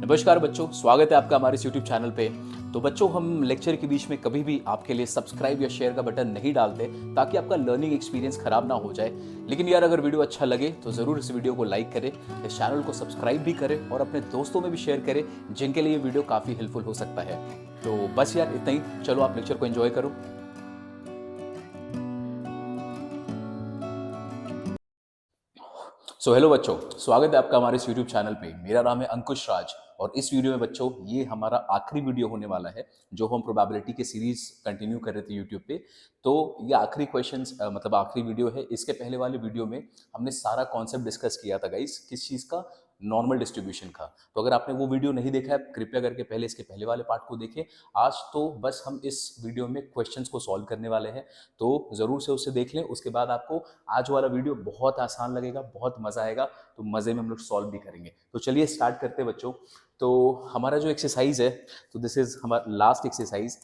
नमस्कार बच्चों, स्वागत है आपका हमारे इस YouTube चैनल पे। तो बच्चों, हम लेक्चर के बीच में कभी भी आपके लिए सब्सक्राइब या शेयर का बटन नहीं डालते ताकि आपका लर्निंग एक्सपीरियंस खराब ना हो जाए। लेकिन यार, अगर वीडियो अच्छा लगे तो ज़रूर इस वीडियो को लाइक करें, इस चैनल को सब्सक्राइब भी करें और अपने दोस्तों में भी शेयर करें जिनके लिए ये वीडियो काफ़ी हेल्पफुल हो सकता है। तो बस यार, इतना ही। चलो, आप लेक्चर को एंजॉय करो। हेलो बच्चों, स्वागत है आपका हमारे इस यूट्यूब चैनल पे। मेरा नाम है अंकुश राज और इस वीडियो में बच्चों, ये हमारा आखिरी वीडियो होने वाला है जो हम प्रोबेबिलिटी के सीरीज कंटिन्यू कर रहे थे यूट्यूब पे। तो ये आखिरी क्वेश्चंस मतलब आखिरी वीडियो है। इसके पहले वाले वीडियो में हमने सारा कॉन्सेप्ट डिस्कस किया था गाइस, किस चीज़ का, नॉर्मल डिस्ट्रीब्यूशन का। तो अगर आपने वो वीडियो नहीं देखा है, कृपया करके पहले इसके पहले वाले पार्ट को देखें। आज तो बस हम इस वीडियो में क्वेश्चंस को सॉल्व करने वाले हैं, तो ज़रूर से उसे देख लें। उसके बाद आपको आज वाला वीडियो बहुत आसान लगेगा, बहुत मज़ा आएगा, तो मज़े में हम लोग सॉल्व भी करेंगे। तो चलिए स्टार्ट करते हैं बच्चों। तो हमारा जो एक्सरसाइज है, तो दिस इज हमारा लास्ट एक्सरसाइज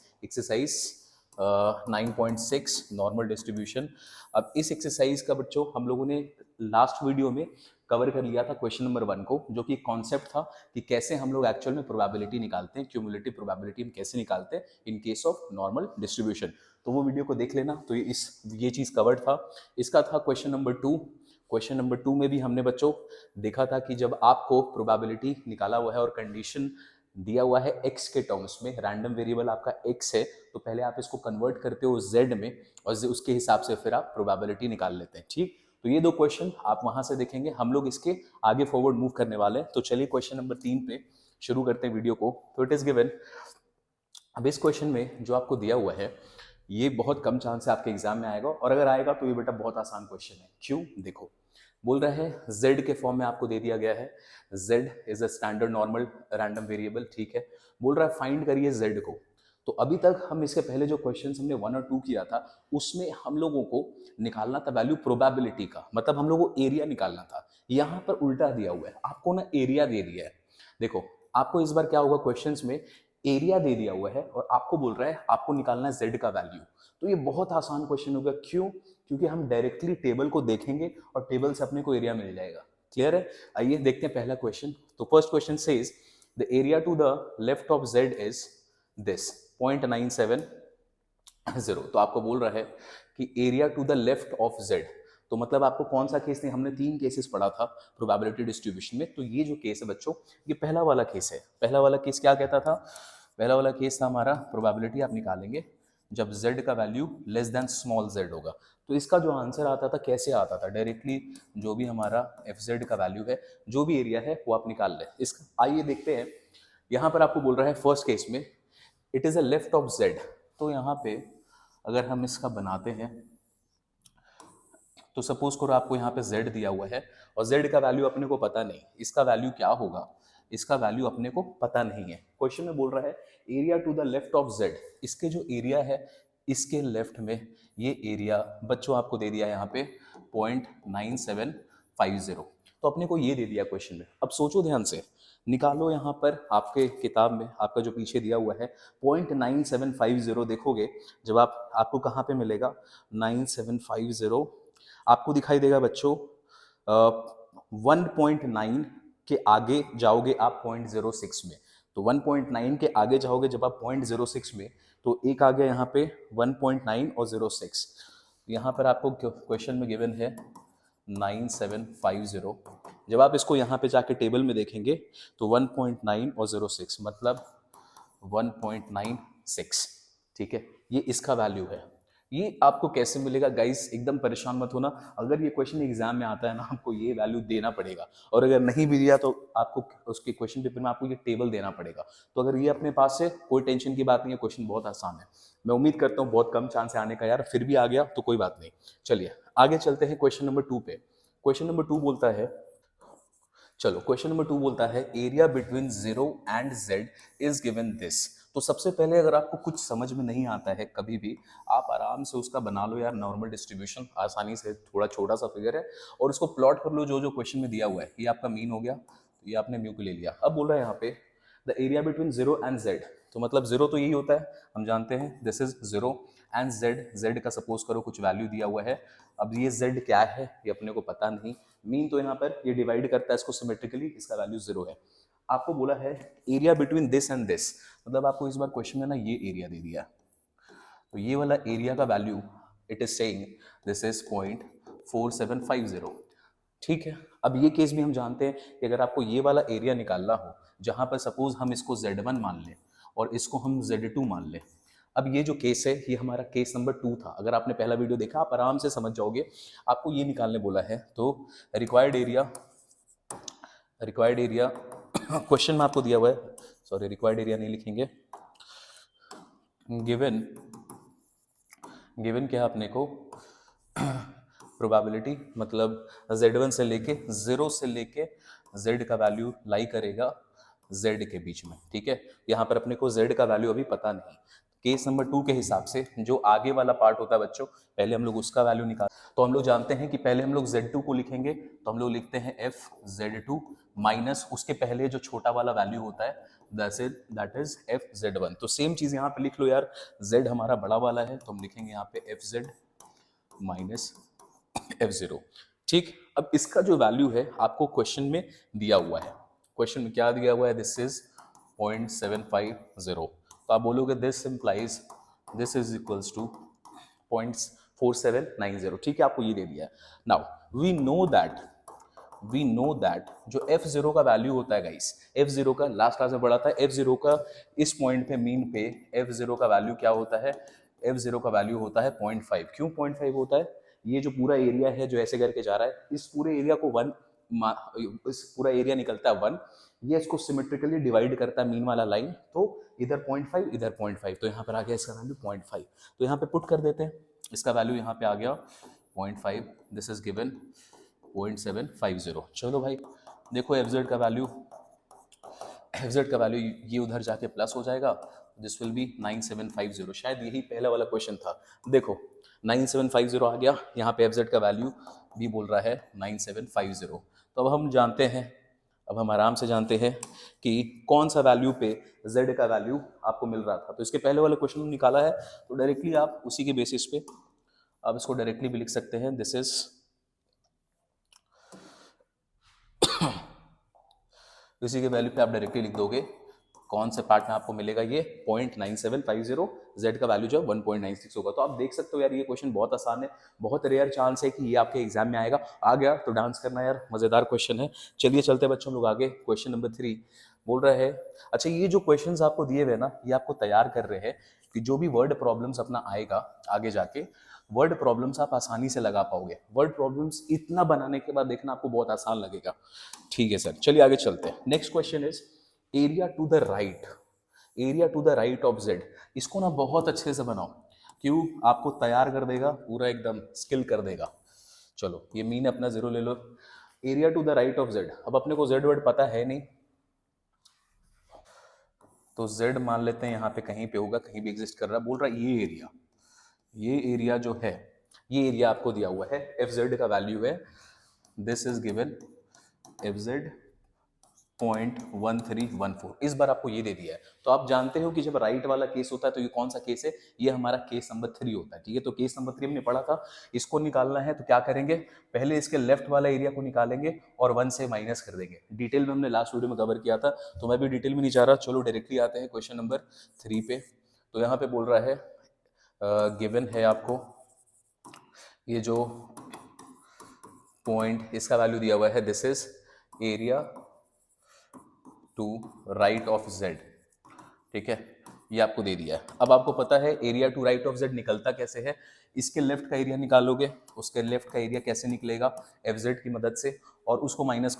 9.6 नॉर्मल डिस्ट्रीब्यूशन। अब इस एक्सरसाइज का बच्चों हम लोगों ने लास्ट वीडियो में कवर कर लिया था क्वेश्चन नंबर 1 को, जो कि कॉन्सेप्ट था कि कैसे हम लोग एक्चुअल में प्रोबेबिलिटी निकालते हैं, क्यूमुलेटिव प्रोबेबिलिटी हम कैसे निकालते हैं in case of normal distribution. तो वो वीडियो को देख लेना। तो ये चीज़ कवर्ड था। इसका था क्वेश्चन नंबर 2। क्वेश्चन नंबर 2 में भी हमने बच्चों देखा था कि जब आपको प्रोबेबिलिटी निकाला हुआ है और कंडीशन दिया हुआ है x के टर्म्स में, रैंडम वेरिएबल आपका x है, तो पहले आप इसको कन्वर्ट करते हो z में और उसके हिसाब से फिर आप प्रोबेबिलिटी निकाल लेते हैं। ठीक, तो ये दो क्वेश्चन आप वहां से देखेंगे। हम लोग इसके आगे फॉरवर्ड मूव करने वाले हैं। तो चलिए क्वेश्चन नंबर 3 पे शुरू करते हैं वीडियो को। तो इट इज गिवन। अब इस क्वेश्चन में जो आपको दिया हुआ है, ये बहुत कम चांस है आपके एग्जाम में आएगा, और अगर आएगा तो ये बेटा बहुत आसान क्वेश्चन है। क्यों? देखो, बोल रहा है z के फॉर्म में आपको दे दिया गया है। z is a standard normal random variable. ठीक है, बोल रहा है फाइंड करिए z को। तो अभी तक हम इसके पहले जो क्वेश्चन हमने 1 और 2 किया था, उसमें हम लोगों को निकालना था वैल्यू प्रोबेबिलिटी का, मतलब हम लोगों को एरिया निकालना था। यहाँ पर उल्टा दिया हुआ है, आपको ना एरिया दे दिया है। देखो, आपको इस बार क्या होगा, क्वेश्चंस में एरिया दे दिया हुआ है और आपको बोल रहा है आपको निकालना है z का वैल्यू। तो ये बहुत आसान क्वेश्चन होगा। क्यों? क्योंकि हम डायरेक्टली टेबल को देखेंगे और टेबल से अपने को एरिया मिल जाएगा। क्लियर है? आइए देखते हैं पहला क्वेश्चन। तो first question says the area to the left of z is this 0.970। तो आपको बोल रहा है कि area to the left of z, तो मतलब आपको कौन सा केस नहीं, हमने 3 केसेस पढ़ा था प्रोबेबिलिटी डिस्ट्रीब्यूशन में। तो ये जो केस है बच्चों, ये पहला वाला केस है। पहला वाला केस क्या कहता था? पहला वाला केस था हमारा, प्रोबेबिलिटी आप निकालेंगे जब z का value less then small z होगा। तो इसका जो आंसर आता था, कैसे आता था? डायरेक्टली जो भी हमारा fz का वैल्यू है, जो भी एरिया है, वो आप निकाल लें। इसका आइए देखते हैं। यहाँ पर आपको बोल रहा है फर्स्ट केस में it is a left of z। तो यहाँ पे अगर हम इसका बनाते हैं, तो सपोज करो आपको यहाँ पे z दिया हुआ है और z का वैल्यू अपने को पता नहीं, इसका वैल्यू क्या होगा, इसका वैल्यू अपने को पता नहीं है। क्वेश्चन में बोल रहा है area to the left of z, इसके जो एरिया है इसके लेफ्ट में ये एरिया बच्चों आपको दे दिया यहाँ पे 0.9750। तो अपने को ये दे दिया क्वेश्चन में। अब सोचो ध्यान से, निकालो यहाँ पर आपके किताब में आपका जो पीछे दिया हुआ है 0.9750 देखोगे, जब आपको कहाँ पे मिलेगा 9750, आपको दिखाई देगा बच्चों 1.9 के आगे जाओगे आप 0.06 में। तो 1.9 के आगे जाओगे जब आप 0.06 में, तो एक आ गया यहाँ पे 1.9 और 0.6। यहाँ पर आपको क्वेश्चन में गिवन है 9750। जब आप इसको यहाँ पे जाके टेबल में देखेंगे तो 1.9 और 0.6 मतलब 1.96। ठीक है, ये इसका वैल्यू है। ये आपको कैसे मिलेगा गाइस? एकदम परेशान मत होना। अगर ये क्वेश्चन एग्जाम में आता है ना, आपको ये वैल्यू देना पड़ेगा, और अगर नहीं भी दिया तो आपको उसके क्वेश्चन पेपर में आपको ये टेबल देना पड़ेगा। तो अगर ये अपने पास है, कोई टेंशन की बात नहीं है, क्वेश्चन बहुत आसान है। मैं उम्मीद करता हूँ बहुत कम चांस है आने का यार, फिर भी आ गया तो कोई बात नहीं। चलिए आगे चलते हैं क्वेश्चन नंबर 2 पे। क्वेश्चन नंबर 2 बोलता है, चलो क्वेश्चन नंबर 2 बोलता है area between 0 and z is given this. तो सबसे पहले अगर आपको कुछ समझ में नहीं आता है कभी भी, आप आराम से उसका बना लो यार नॉर्मल डिस्ट्रीब्यूशन, आसानी से। थोड़ा छोटा सा फिगर है और इसको प्लॉट कर लो जो जो क्वेश्चन में दिया हुआ है। ये आपका मीन हो गया, तो ये आपने म्यू को ले लिया। अब बोल रहा है यहाँ पे the area between 0 and z, तो मतलब 0 तो यही होता है, हम जानते हैं दिस इज 0, एंड z का सपोज करो कुछ वैल्यू दिया हुआ है। अब ये z क्या है ये अपने को पता नहीं। मीन तो यहाँ पर ये डिवाइड करता है इसको सिमेट्रिकली, इसका वैल्यू 0 है। आपको बोला है area between this and this, मतलब आपको इस बार क्वेश्चन में ना ये एरिया दे दिया, तो ये वाला एरिया का value it is saying this is 0.4750। ठीक है, अब ये केस भी हम जानते हैं कि अगर आपको ये वाला एरिया निकालना हो, जहां पर सपोज हम इसको Z1 मान लें और इसको हम Z2 मान लें। अब ये जो केस है ये हमारा केस नंबर 2 था, अगर आपने पहला वीडियो देखा आप आराम से समझ जाओगे। आपको ये निकालने बोला है, तो रिक्वायर्ड एरिया क्वेश्चन में आपको दिया हुआ है, सॉरी रिक्वायर्ड एरिया नहीं लिखेंगे, गिवन क्या है अपने को प्रोबेबिलिटी, मतलब Z1 से लेके 0 से लेके Z का वैल्यू लाई करेगा Z के बीच में। ठीक है, यहाँ पर अपने को Z का वैल्यू अभी पता नहीं। केस नंबर 2 के हिसाब से जो आगे वाला पार्ट होता है बच्चों, पहले हम लोग उसका वैल्यू निकाल, तो हम लोग जानते हैं कि पहले हम लोग Z2 को लिखेंगे, तो हम लोग लिखते हैं FZ2 माइनस उसके पहले जो छोटा वाला वैल्यू होता है दैट इज FZ1। तो सेम चीज यहाँ पे लिख लो यार, Z हमारा बड़ा वाला है तो हम लिखेंगे यहाँ पे FZ माइनस F0। ठीक, अब इसका जो वैल्यू है आपको क्वेश्चन में दिया हुआ है, क्वेश्चन में क्या दिया हुआ है, दिस इज 0.750, तो आप बोलोगे this implies this is equals to 0.4790। ठीक है, आपको ये दे दिया है। नाउ वी नो दैट जो F0 का वैल्यू होता है गाइस, F0 का लास्ट क्लास में पढ़ा था, F0 का इस पॉइंट पे मीन पे F0 का वैल्यू क्या होता है, F0 का वैल्यू होता है 0.5। क्यों 0.5 होता है, ये जो पूरा एरिया है जो ऐसे करके जा रहा है, इस पूरे एरिया को इस पूरा एरिया निकलता है 1, ये इसको सिमेट्रिकली डिवाइड करता है मीन वाला लाइन, तो इधर 0.5 इधर 0.5, तो यहाँ पर आ गया इसका वैल्यू 0.5। तो यहाँ पे पुट कर देते हैं, इसका वैल्यू यहाँ पे आ गया 0.5, दिस इज गिवन 0.750। चलो भाई देखो FZ का वैल्यू ये उधर जाके प्लस हो जाएगा, दिस विल बी 9750। शायद यही पहला वाला क्वेश्चन था, देखो 9750 आ गया, यहाँ पे FZ का वैल्यू भी बोल रहा है 9750। तो अब हम जानते हैं, अब हम आराम से जानते हैं कि कौन सा वैल्यू पे Z का वैल्यू आपको मिल रहा था। तो इसके पहले वाला क्वेश्चन निकाला है, तो डायरेक्टली आप उसी के बेसिस पे आप इसको डायरेक्टली भी लिख सकते हैं, दिस इज इसी के वैल्यू पे आप डायरेक्टली लिख दोगे कौन से पार्ट में आपको मिलेगा, ये 0.9750, Z का वैल्यू जो 1.96 होगा। तो आप देख सकते हो यार ये क्वेश्चन बहुत आसान है, बहुत रेयर चांस है कि ये आपके एग्जाम में आएगा। आ गया तो डांस करना यार, मजेदार क्वेश्चन है। चलिए चलते हैं बच्चों लोग आगे, क्वेश्चन नंबर 3 बोल रहे हैं, अच्छा ये जो क्वेश्चंस आपको दिए हुए ना, ये आपको तैयार कर रहे हैं कि जो भी वर्ड प्रॉब्लम्स अपना आएगा आगे जाके, वर्ड प्रॉब्लम्स आप आसानी से लगा पाओगे। वर्ड प्रॉब्लम्स इतना बनाने के बाद देखना आपको बहुत आसान लगेगा। ठीक है सर, चलिए आगे चलते हैं। Next question is area to the right of Z। इसको ना बहुत अच्छे से बनाओ, क्यों, आपको तैयार कर देगा, पूरा एकदम स्किल कर देगा। चलो ये मीन अपना 0 ले लो, area to the right of Z। अब अपने को Z वर्ड पता है नहीं, तो Z मान लेते हैं यहाँ पे कहीं पे होगा, कहीं भी एग्जिस्ट कर रहा है। बोल रहा है ये एरिया जो है, ये एरिया आपको दिया हुआ है, FZ का वैल्यू है, दिस इज गिवन FZ 0.1314। इस बार आपको ये दे दिया है। तो आप जानते हो कि जब राइट वाला केस होता है तो ये कौन सा केस है, ये हमारा केस नंबर 3 होता है। ठीक है, तो केस नंबर 3 हमने पढ़ा था, इसको निकालना है तो क्या करेंगे, पहले इसके लेफ्ट वाला एरिया को निकालेंगे और 1 से माइनस कर देंगे। डिटेल में हमने लास्ट वीडियो में कवर किया था, तो मैं भी डिटेल में नहीं जा रहा। चलो डायरेक्टली आते हैं क्वेश्चन नंबर 3 पे। तो यहाँ पे बोल रहा है गिवन है आपको ये जो पॉइंट, इसका वैल्यू दिया हुआ है, this is area to right of Z। ठीक है, ये आपको दे दिया है। अब आपको पता है area to right of Z निकलता कैसे है, इसके लेफ्ट का एरिया निकालोगे, उसके लेफ्ट का एरिया कैसे निकलेगा, FZ की मदद से, और उसको माइनस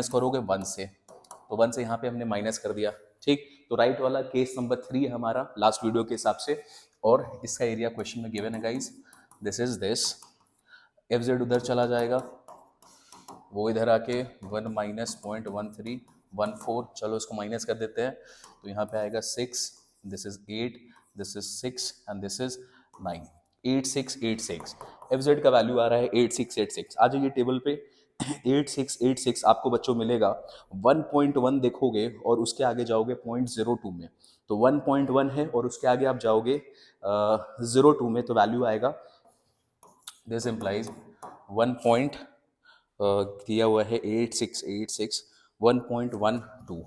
करोगे 1 से, तो 1 से यहाँ पे हमने माइनस कर दिया। ठीक, तो राइट वाला केस नंबर 3 है हमारा लास्ट वीडियो के हिसाब से, और इसका एरिया क्वेश्चन में गिवन है guys, this is this. FZ उधर चला जाएगा, वो इधर आके 1 माइनस 0.1314, चलो इसको माइनस कर देते हैं, तो यहाँ पे आएगा 6, this is 8, this is 6 and this is 9, 8686। FZ का वैल्यू आ रहा है 8686। आ जाइए टेबल पे, 8686 आपको बच्चों मिलेगा 1.1 देखोगे और उसके आगे जाओगे 0.02 में, तो 1.1 है और उसके आगे आप जाओगे 0.2 में, तो वैल्यू आएगा, दिस इम्प्लाइज 1. दिया हुआ है 8686 1.12,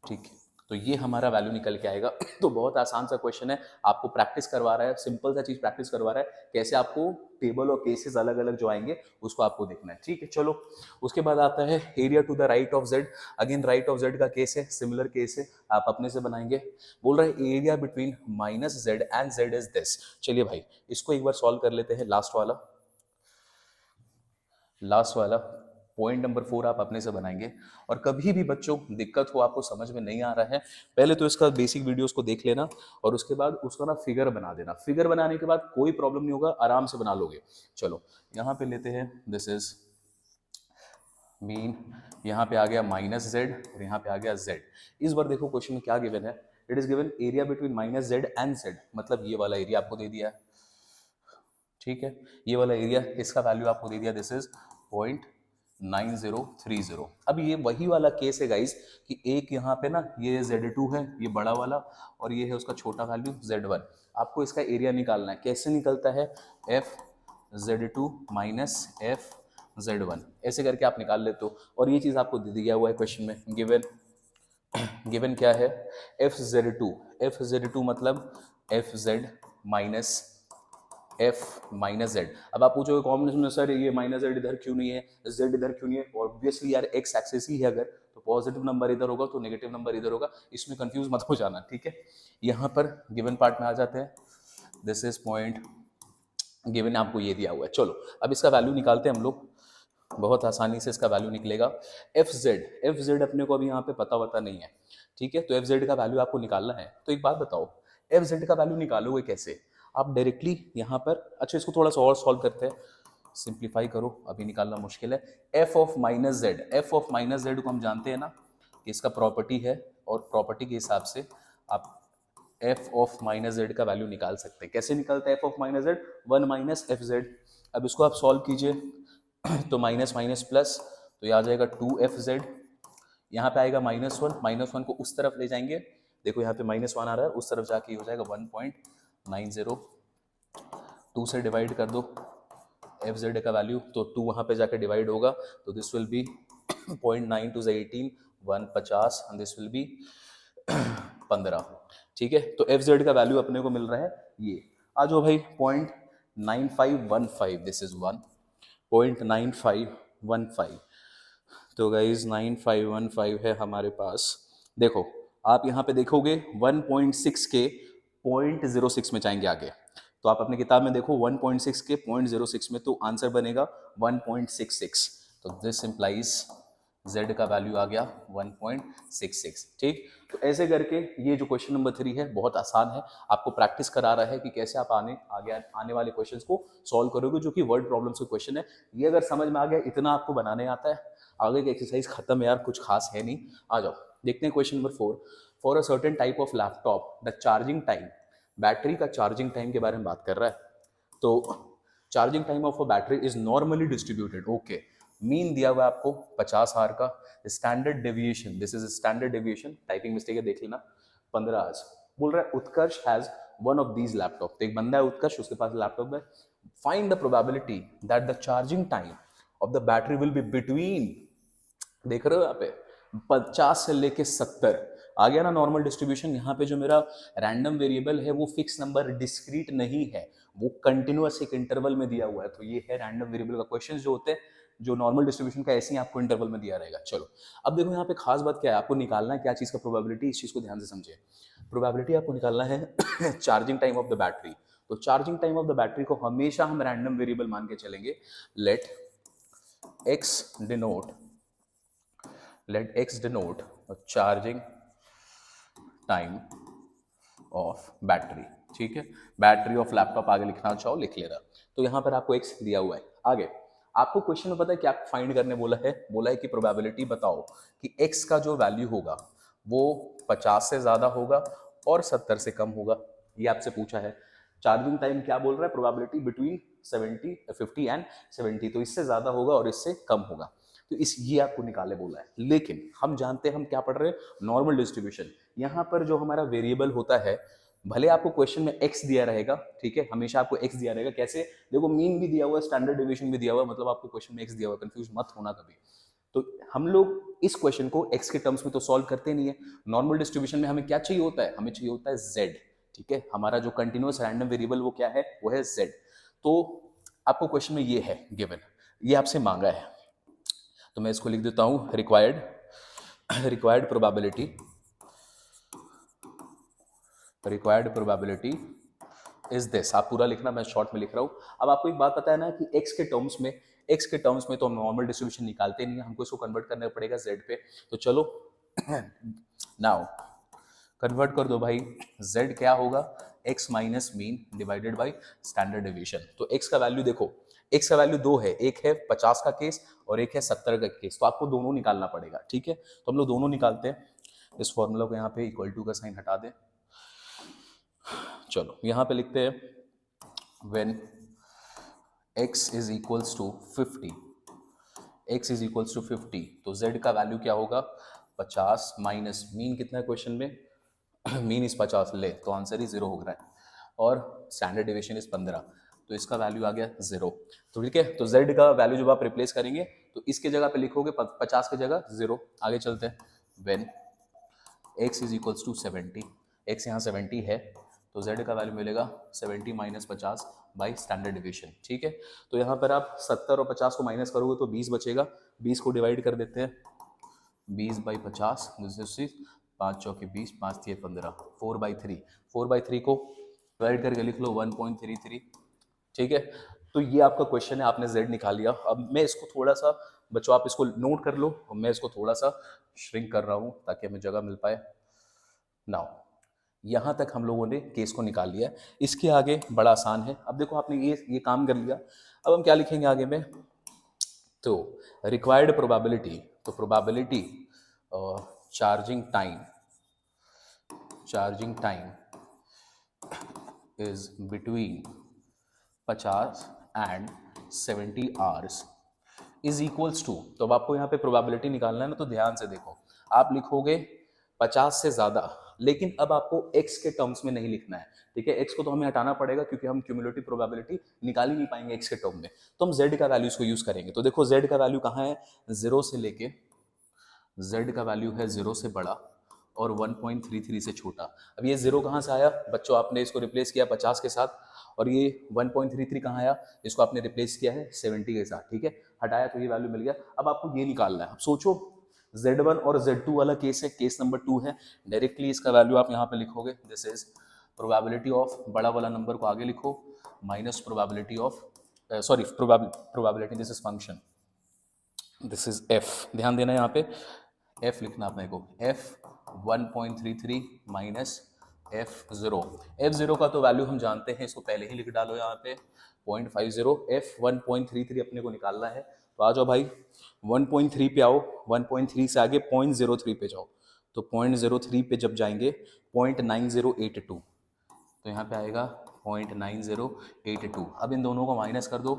ठीक है, तो ये हमारा वैल्यू निकल के आएगा। तो बहुत आसान सा क्वेश्चन है, आपको प्रैक्टिस करवा रहा है, सिंपल सा चीज प्रैक्टिस करवा रहा है, कैसे आपको टेबल और केसेस अलग अलग जो आएंगे उसको आपको देखना है। ठीक है, चलो उसके बाद आता है area to the right of Z. Again right of Z का केस है, सिमिलर केस है, आप अपने से बनाएंगे। बोल रहा है area between minus Z and Z is this. चलिए भाई इसको एक बार सॉल्व कर लेते हैं। लास्ट वाला पॉइंट नंबर 4 आप अपने से बनाएंगे। और कभी भी बच्चों दिक्कत हो, आपको समझ में नहीं आ रहा है, पहले तो इसका बेसिक वीडियोस को देख लेना और उसके बाद उसका ना फिगर बना देना। फिगर बनाने के बाद कोई प्रॉब्लम नहीं होगा, आराम से बना लोगे। चलो यहाँ पे लेते हैं, दिस इज मीन, यहाँ पे आ गया माइनस जेड और यहाँ पे आ गया जेड। इस बार देखो क्वेश्चन में क्या गिवन है, it is given area between minus Z and Z, मतलब ये वाला एरिया आपको दे दिया है। ठीक है, ये वाला एरिया, इसका वैल्यू आपको दे दिया, दिस इज 0.9030। अब ये वही वाला केस है गाइस कि एक यहाँ पे ना ये Z2 है, ये बड़ा वाला, और ये है उसका छोटा वैल्यू Z1। आपको इसका एरिया निकालना है। कैसे निकलता है, FZ2 माइनस FZ1, ऐसे करके आप निकाल लेते हो। और ये चीज़ आपको दे दिया हुआ है क्वेश्चन में, गिवन क्या है, FZ2 मतलब FZ minus F minus Z. अब आप पूछोगे कॉम्बिनेशन में सर ये माइनस जेड इधर क्यों नहीं है, जेड इधर क्यों नहीं है? ऑब्वियसली यार एक्स एक्सिस ही है, अगर तो पॉजिटिव नंबर इधर होगा तो नेगेटिव नंबर इधर होगा, इसमें कंफ्यूज मत हो जाना। ठीक है, यहाँ पर गिवन पार्ट में आ जाते हैं, दिस इज पॉइंट गिवन, आपको ये दिया हुआ है। चलो अब इसका वैल्यू निकालते हैं हम लोग, बहुत आसानी से इसका वैल्यू निकलेगा। एफ जेड अपने को अभी यहाँ पे पता नहीं है। ठीक है, तो एफ जेड का वैल्यू आपको निकालना है। तो एक बात बताओ, एफ जेड का वैल्यू निकालोगे कैसे? आप डायरेक्टली यहाँ पर, अच्छा इसको थोड़ा सा और सॉल्व करते हैं, सिंप्लीफाई करो, अभी निकालना मुश्किल है। एफ ऑफ माइनस जेड को हम जानते हैं ना कि इसका प्रॉपर्टी है, और प्रॉपर्टी के हिसाब से आप एफ ऑफ माइनस जेड का वैल्यू निकाल सकते हैं। कैसे निकलता है F of minus Z? 1 minus F Z. अब इसको आप सॉल्व कीजिए तो माइनस माइनस प्लस, तो ये आ जाएगा 2FZ। यहाँ पे आएगा -1 को उस तरफ ले जाएंगे, देखो यहाँ पे -1 आ रहा है, उस तरफ जाके हो जाएगा 1.90। 2 से डिवाइड कर दो FZ का वैल्यू, तो 2 वहाँ पे जाके डिवाइड होगा, तो दिस विल बी 0.92 से 18 150 एंड दिस विल बी 15। ठीक है, तो FZ का वैल्यू अपने को मिल रहा है ये। आ जाओ भाई 0.9515, दिस इज 1.9515। तो गाइज 9515 है हमारे पास। देखो आप यहाँ पे देखोगे 1.6 के 0.06 में जाएंगे आगे, तो आप अपनी किताब में देखो 1.6 के 0.06 में, तो आंसर बनेगा 1.66। तो दिस इंप्लाइज z का वैल्यू आ गया 1.66। ठीक, तो ऐसे करके ये जो क्वेश्चन नंबर 3 है बहुत आसान है, आपको प्रैक्टिस करा रहा है कि कैसे आप आने वाले क्वेश्चंस को सॉल्व करोगे, जो कि वर्ड प्रॉब्लम्स के क्वेश्चन है। ये अगर समझ में आ गया, इतना आपको बनाने आता है, आगे की एक्सरसाइज खत्म है यार, कुछ खास है नहीं। आ जाओ देखते हैं question number 4। For a certain type of laptop the charging time, battery का चार्जिंग टाइम के बारे में बात कर रहा है। तो charging time of a battery is normally distributed, okay. Mean दिया हुआ है आपको 50 आवर का। Standard deviation, this is standard deviation, typing mistake है देख लेना, 15 आवर्स। बोल रहा है Utkarsh has one of these laptop, तो एक बंदा है उत्कर्ष, उसके पास लैपटॉप है। Find the probability that the charging time of the battery will be between, देख रहे हो यहाँ पे 50 से लेके 70। आ गया ना नॉर्मल डिस्ट्रीब्यूशन। यहाँ पे जो मेरा रैंडम वेरिएबल है वो फिक्स नंबर डिस्क्रीट नहीं है, वो कंटिन्यूअस एक इंटरवल में दिया हुआ है, तो ये है रैंडम वेरिएबल का क्वेश्चन जो होते हैं, जो नॉर्मल डिस्ट्रीब्यूशन का ऐसे ही आपको इंटरवल में दिया रहेगा। चलो अब देखो यहाँ पे खास बात क्या है, आपको निकालना है क्या चीज़ का प्रोबेबिलिटी, इस चीज़ को ध्यान से समझिए। प्रोबेबिलिटी आपको निकालना है charging time of the battery. तो charging time of the battery को हमेशा हम रैंडम वेरिएबल मान के चलेंगे। Let x denote charging time of battery. ठीक है, बैटरी ऑफ लैपटॉप आगे लिखना चाहो लिख लेना। तो यहाँ पर आपको x दिया हुआ है। आगे आपको क्वेश्चन में पता है क्या फाइंड करने बोला है कि प्रोबेबिलिटी बताओ कि x का जो वैल्यू होगा वो 50 से ज्यादा होगा और 70 से कम होगा, ये आपसे पूछा है। चार्जिंग टाइम क्या बोल रहा है, प्रोबेबिलिटी बिटवीन 50 एंड 70, तो इससे ज्यादा होगा और इससे कम होगा, तो ये आपको निकाले बोला है। लेकिन हम जानते हैं, हम क्या पढ़ रहे हैं, नॉर्मल डिस्ट्रीब्यूशन। यहाँ पर जो हमारा वेरिएबल होता है, भले आपको क्वेश्चन में x दिया रहेगा, ठीक है, हमेशा आपको x दिया रहेगा। कैसे देखो, मीन भी दिया हुआ है, स्टैंडर्ड डेविएशन भी दिया हुआ है, मतलब आपको क्वेश्चन में x दिया हुआ है, कंफ्यूज मत होना कभी। तो हम लोग इस क्वेश्चन को x के टर्म्स में तो सॉल्व करते नहीं है। नॉर्मल डिस्ट्रीब्यूशन में हमें क्या चाहिए होता है, हमें चाहिए होता है z। ठीक है, हमारा जो कंटिन्यूअस रैंडम वेरिएबल वो क्या है, वो है z। तो आपको क्वेश्चन में ये है गिवन, ये आपसे मांगा है, तो मैं इसको लिख देता हूं रिक्वायर्ड प्रोबेबिलिटी इज दिस। आप पूरा लिखना, मैं शॉर्ट में लिख रहा हूं। अब आपको एक बात पता है ना कि x के टर्म्स में तो हम नॉर्मल डिस्ट्रीब्यूशन निकालते नहीं है, हमको इसको कन्वर्ट करना पड़ेगा z पे। तो चलो नाउ कन्वर्ट कर दो भाई, z क्या होगा, x minus mean divided by standard division. तो x का वैल्यू देखो, x का वैल्यू दो है, एक है 50 का केस और एक है 70 का केस, तो आपको दोनों निकालना पड़ेगा। ठीक है, तो हम लोग दोनों निकालते हैं। इस फॉर्मूला को यहाँ पे इक्वल टू का साइन हटा दें। चलो यहाँ पे लिखते हैं when x is equals to 50, तो z का वैल्यू क्या होगा, 50 माइनस मीन कितना है क्वेश्चन में, मीन इस 50 ले तो आंसर ही 0 हो रहा है, और स्टैंडर्ड डिविएशन इस 15, तो इसका वैल्यू आ गया 0। तो ठीक है, तो z का वैल्यू जब आप रिप्लेस करेंगे तो इसके जगह पे लिखोगे 50 की जगह 0। आगे चलते हैं, when x is equals to 70, x यहाँ 70 है, तो z का वैल्यू मिलेगा 70 माइनस 50 बाई स्टैंडर्ड डिविएशन। ठीक है, तो यहाँ पर आप 70 और 50 को माइनस करोगे तो 20 बचेगा, 20 को डिवाइड कर देते हैं, 20 बाई 50, 5 चौके 20, 5 3 15, 4/3 को डिवाइड करके लिख लो 1.33। ठीक है, तो ये आपका क्वेश्चन है, आपने z निकाल लिया। अब मैं इसको थोड़ा सा, बच्चों आप इसको नोट कर लो, और मैं इसको थोड़ा सा श्रिंक कर रहा हूँ ताकि हमें जगह मिल पाए। नाउ यहाँ तक हम लोगों ने केस को निकाल लिया, इसके आगे बड़ा आसान है। अब देखो आपने ये काम कर लिया, अब हम क्या लिखेंगे आगे में, तो रिक्वायर्ड प्रोबेबिलिटी, तो probability charging time is between 50 and 70 hours is equals to, तो अब आपको यहाँ पे प्रोबेबिलिटी निकालना है ना, तो ध्यान से देखो, आप लिखोगे 50 से ज्यादा, लेकिन अब आपको x के टर्म्स में नहीं लिखना है। ठीक है, x को तो हमें हटाना पड़ेगा क्योंकि हम क्यूमुलेटिव प्रोबेबिलिटी निकाल ही नहीं पाएंगे x के टर्म में, तो हम z का वैल्यू इसको यूज करेंगे। तो देखो z का वैल्यू कहाँ है, 0 से लेके, z का वैल्यू है 0 से बड़ा और 1.33 से छोटा। अब ये 0 कहाँ से आया बच्चों, आपने इसको रिप्लेस किया 50 के साथ, और ये 1.33 कहाँ आया, इसको आपने रिप्लेस किया है 70 के साथ। ठीक है, हटाया तो ये वैल्यू मिल गया। अब आपको ये निकालना है। अब सोचो Z1 और Z2 वाला केस है, केस नंबर 2 है, डायरेक्टली इसका वैल्यू आप यहाँ पे लिखोगे, दिस इज प्रोबेबिलिटी ऑफ, बड़ा वाला नंबर को आगे लिखो, minus probability of, sorry probability, this is function, this is f, ध्यान देना यहाँ पे f लिखना अपने को, f 1.33 माइनस f0 का तो वैल्यू हम जानते हैं, इसको पहले ही लिख डालो यहाँ पे 0.50, f 1.33 अपने को निकालना है। तो आ जाओ भाई 1.3 पे आओ, 1.3 से आगे 0.03 पे जाओ, तो 0.03 पे जब जाएंगे 0.9082, तो यहाँ पे आएगा 0.9082। अब इन दोनों को माइनस कर दो,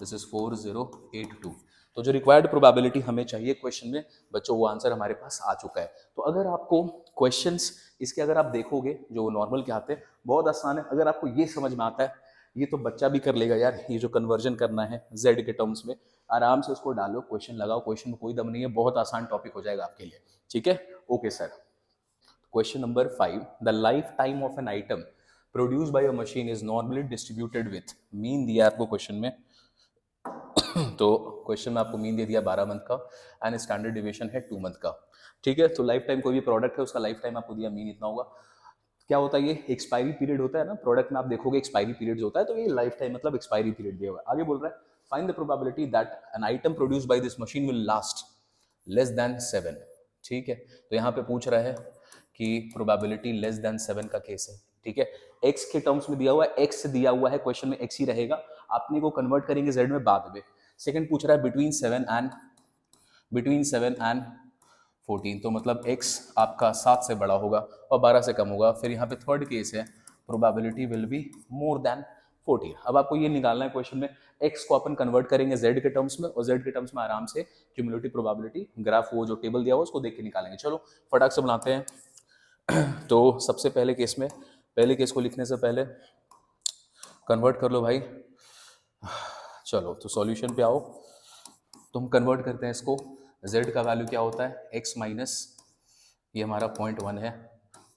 दिस इज 4082। तो जो रिक्वायर्ड प्रोबेबिलिटी हमें चाहिए क्वेश्चन में बच्चों, वो आंसर हमारे पास आ चुका है। तो अगर आपको क्वेश्चंस इसके अगर आप देखोगे जो नॉर्मल के आते हैं, बहुत आसान है। अगर आपको ये समझ में आता है, ये तो बच्चा भी कर लेगा यार, ये जो कन्वर्जन करना है z के टर्म्स में, आराम से उसको डालो, क्वेश्चन लगाओ, क्वेश्चन में कोई दम नहीं है, बहुत आसान टॉपिक हो जाएगा आपके लिए। ठीक है, okay sir. Question number 5, the life time of an item produced by a machine is normally distributed with, mean दिया आपको क्वेश्चन में, तो क्वेश्चन में आपको मीन दे दिया 12 मंथ का, एंड स्टैंडर्ड डिविएशन है 2 मंथ का। ठीक है, तो लाइफ टाइम कोई भी प्रोडक्ट है उसका लाइफ टाइम आपको दिया, मीन इतना होगा। क्या होता है, ये एक्सपायरी पीरियड होता है ना प्रोडक्ट में, आप देखोगे एक्सपायरी पीरियड होता है, तो ये लाइफ टाइम मतलब एक्सपायरी पीरियड दिया हुआ है। आगे बोल रहा है, find the probability that an item produced by this machine will last less than 7। ठीक है, तो यहाँ पे पूछ रहा है कि प्रोबेबिलिटी लेस देन 7 का केस है। ठीक है, x के टर्म्स में दिया हुआ है, x दिया हुआ है, क्वेश्चन में x ही रहेगा, आपने को कन्वर्ट करेंगे z में बाद में। सेकंड पूछ रहा है बिटवीन 7 एंड 14, तो मतलब x आपका 7 से बड़ा होगा और 12 से कम होगा। फिर यहाँ पे थर्ड केस है, probability will be more than 14। अब आपको ये निकालना है क्वेश्चन में, x को अपन कन्वर्ट करेंगे z के टर्म्स में, और z के टर्म्स में आराम से क्यूमुलेटिव प्रोबेबिलिटी ग्राफ, वो जो टेबल दिया हुआ उसको देख के निकालेंगे। चलो फटाक से बनाते हैं। तो सबसे पहले केस में, पहले केस को लिखने से पहले कन्वर्ट कर लो भाई। चलो तो सॉल्यूशन पे आओ, तो हम कन्वर्ट करते हैं इसको, z का वैल्यू क्या होता है x माइनस ये हमारा 0.1 है,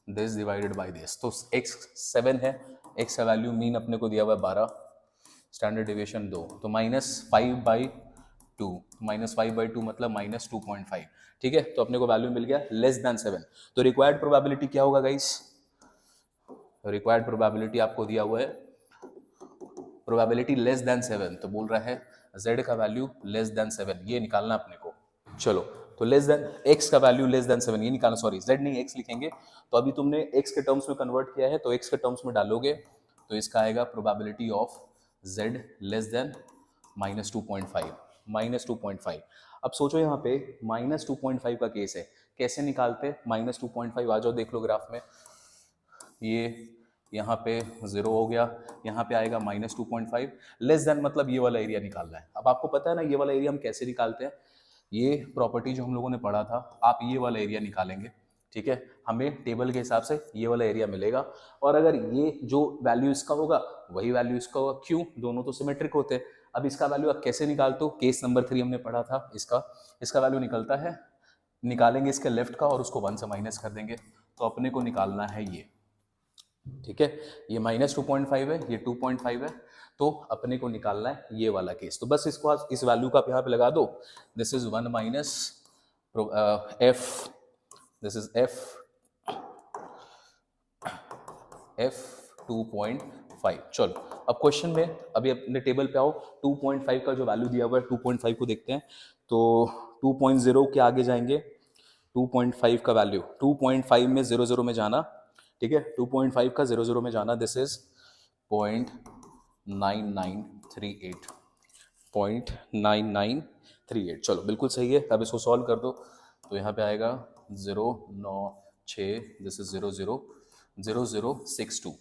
दिस डिवाइडेड बाय दिस, तो x 7 है, x का वैल्यू मीन अपने को दिया हुआ है 12, स्टैंडर्ड डिविएशन 2, तो -5/2, -5/2 मतलब -2.5, ठीक है। तो अपने को वैल्यू मिल गया लेस देन 7। तो रिक्वायर्ड प्रोबेबिलिटी क्या होगा गाइस, रिक्वायर्ड प्रोबेबिलिटी आपको दिया हुआ है प्रोबेबिलिटी लेस देन 7, तो बोल रहा है z का वैल्यू लेस देन 7, ये निकालना अपने को। चलो, तो लेस देन x का वैल्यू लेस देन 7 ये निकालना, सॉरी z नहीं x लिखेंगे, तो अभी तुमने x के टर्म्स में कन्वर्ट किया है, तो x के टर्म्स में डालोगे तो इसका आएगा probability of z less then -2.5, -2.5। अब सोचो यहाँ पे -2.5 का केस है, कैसे निकालते, -2.5 आ जाओ देख लो ग्राफ में, ये यहाँ पे 0 हो गया, यहाँ पे आएगा -2.5, लेस देन मतलब ये वाला एरिया निकालना है। अब आपको पता है ना ये वाला एरिया हम कैसे निकालते हैं, ये प्रॉपर्टी जो हम लोगों ने पढ़ा था, आप ये वाला एरिया निकालेंगे, ठीक है, हमें टेबल के हिसाब से ये वाला एरिया मिलेगा, और अगर ये जो वैल्यू इसका होगा वही वैल्यू इसका होगा, क्यों, दोनों तो सिमेट्रिक होते हैं। अब इसका वैल्यू आप कैसे निकालते हो, केस नंबर 3 हमने पढ़ा था, इसका वैल्यू निकलता है, निकालेंगे इसके लेफ्ट का और उसको 1 से माइनस कर देंगे, तो अपने को निकालना है ये, ठीक है, ये -2.5 है, ये 2.5 है, तो अपने को निकालना है ये वाला केस। तो बस इसको इस वैल्यू का आप यहाँ पे लगा दो, this is 1 minus f, this is f 2.5। चलो, अब क्वेश्चन में अभी अपने टेबल पे आओ, 2.5 का जो वैल्यू दिया हुआ है 2.5 को देखते हैं, तो 2.0 के आगे जाएंगे, 2.5 का वैल्यू 2.5 में 0 में जाना, ठीक है, 2.5 का 0 में जाना, दिस इज 0.9938, 0.9938। चलो बिल्कुल सही है, अब इसको सॉल्व कर दो, तो यहाँ पे आएगा 096, दिस इज 000062।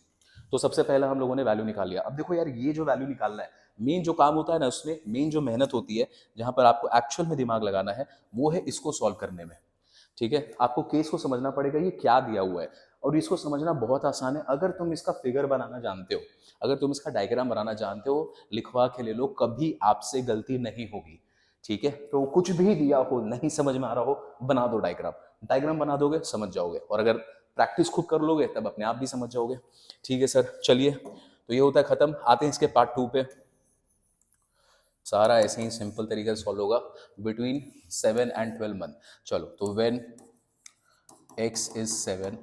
तो सबसे पहले हम लोगों ने वैल्यू निकाल लिया। अब देखो यार, ये जो वैल्यू निकालना है, मेन जो काम होता है ना, उसमें मेन जो मेहनत होती है, जहां पर आपको एक्चुअल में दिमाग लगाना है, वो है इसको सॉल्व करने में, ठीक है। आपको केस को समझना पड़ेगा, ये क्या दिया हुआ है, और इसको समझना बहुत आसान है अगर तुम इसका फिगर बनाना जानते हो, अगर तुम इसका डायग्राम बनाना जानते हो, लिखवा के ले लो, कभी आपसे गलती नहीं होगी, ठीक है। तो कुछ भी दिया हो, नहीं समझ में आ रहा हो, बना दो डायग्राम, डायग्राम बना दोगे समझ जाओगे, और अगर प्रैक्टिस खुद कर लोगे तब अपने आप भी समझ जाओगे, ठीक है सर। चलिए, तो ये होता है खत्म, आते हैं इसके पार्ट 2 पे। सारा ऐसे ही सिंपल तरीके से सॉल्व होगा, बिटवीन 7 एंड 12 मंथ। चलो, तो व्हेन x इज 7,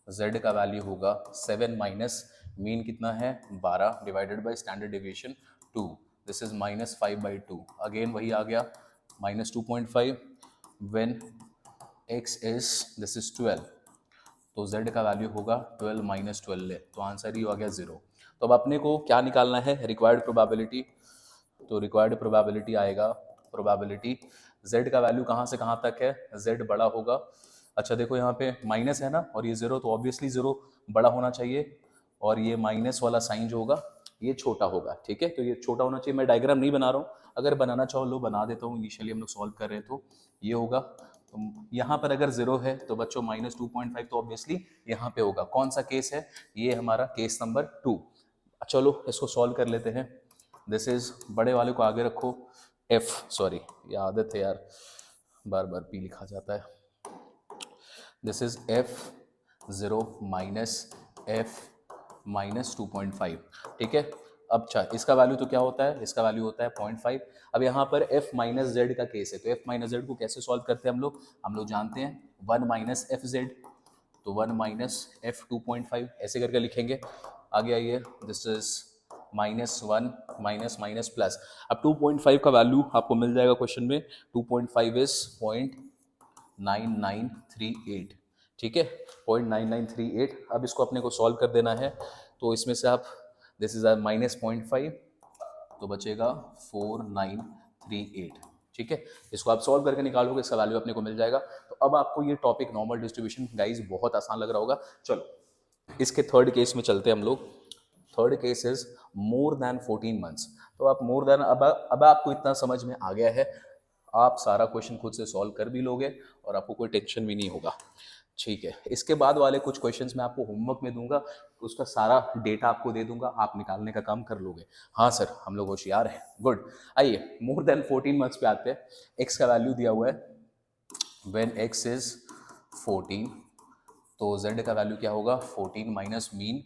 z का वैल्यू होगा 7 माइनस मीन कितना है 12 divided by standard deviation 2, this is -5/2, again वही आ गया -2.5, when x is this is 12, तो z का वैल्यू होगा 12 माइनस 12 है, तो आंसर ही आ गया 0। तो अब अपने को क्या निकालना है, रिक्वायर्ड प्रोबेबिलिटी, तो रिक्वायर्ड प्रोबेबिलिटी आएगा, प्रोबेबिलिटी z का वैल्यू कहाँ से कहाँ तक है, z बड़ा होगा, अच्छा देखो यहाँ पे माइनस है ना, और ये 0, तो ऑब्वियसली 0 बड़ा होना चाहिए, और ये माइनस वाला साइन जो होगा ये छोटा होगा, ठीक है, तो ये छोटा होना चाहिए। मैं डायग्राम नहीं बना रहा हूँ, अगर बनाना चाहो लो बना देता हूँ, इनिशियली हम लोग सॉल्व कर रहे हैं तो ये होगा, तो यहाँ पर अगर 0 है तो बच्चों -2.5 तो ऑब्वियसली यहाँ पे होगा, कौन सा केस है, ये हमारा केस नंबर 2। चलो इसको सॉल्व कर लेते हैं, दिस इज, बड़े वाले को आगे रखो, f, सॉरी ये आदत है यार, बार बार p लिखा जाता है, this is f0 minus f minus 2.5, ठीक है। अब अच्छा, इसका वैल्यू तो क्या होता है, इसका वैल्यू होता है 0.5। अब यहाँ पर f माइनस जेड का केस है, तो f माइनस जेड को कैसे सॉल्व करते हैं हम लोग जानते हैं 1 माइनस एफ जेड, तो 1 माइनस एफ 2.5 ऐसे करके लिखेंगे। आगे आइए, this is -1 minus minus plus, अब 2.5 का वैल्यू आपको मिल जाएगा क्वेश्चन में, 2.5 इज 0.9938, ठीक है, 0.9938। अब इसको अपने को सॉल्व कर देना है, तो इसमें से आप, दिस इज -0.5, तो बचेगा 4938, ठीक है। इसको आप सॉल्व करके निकालोगे, इसका वैल्यू अपने को मिल जाएगा। तो अब आपको ये टॉपिक नॉर्मल डिस्ट्रीब्यूशन गाइस बहुत आसान लग रहा होगा। चलो इसके थर्ड केस में चलते हैं हम लोग। Third case is more than 14 months. तो आप मोर देन, अब आपको इतना समझ में आ गया है, आप सारा क्वेश्चन खुद से सॉल्व कर भी लोगे और आपको कोई टेंशन भी नहीं होगा, ठीक है। इसके बाद वाले कुछ क्वेश्चंस मैं आपको होमवर्क में दूंगा, उसका सारा डेटा आपको दे दूंगा, आप निकालने का काम कर लोगे। हाँ सर हम लोग होशियार हैं, गुड। आइए मोर देन 14 मंथ्स पे आते हैं। एक्स का वैल्यू दिया हुआ है व्हेन x इज 14, तो z का वैल्यू क्या होगा 14 माइनस मीन,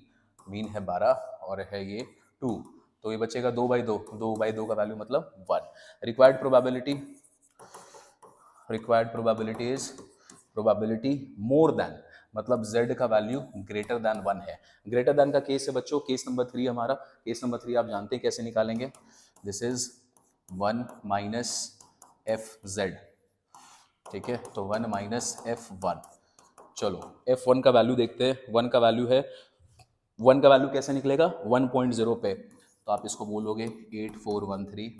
मीन है 12 और है ये 2, तो ये बचेगा 2/2, 2/2 का वैल्यू मतलब 1। Required probability, required probability is probability more than, मतलब z का वैल्यू ग्रेटर देन 1 है। ग्रेटर देन का केस है बच्चों केस नंबर 3 हमारा। केस नंबर 3 आप जानते हैं कैसे निकालेंगे, this is 1 minus F Z, ठीक है, तो 1 माइनस एफ वन। चलो f1 का वैल्यू देखते हैं, 1 का वैल्यू है, 1 का वैल्यू कैसे निकलेगा 1.0 पे, तो आप इसको बोलोगे 8413,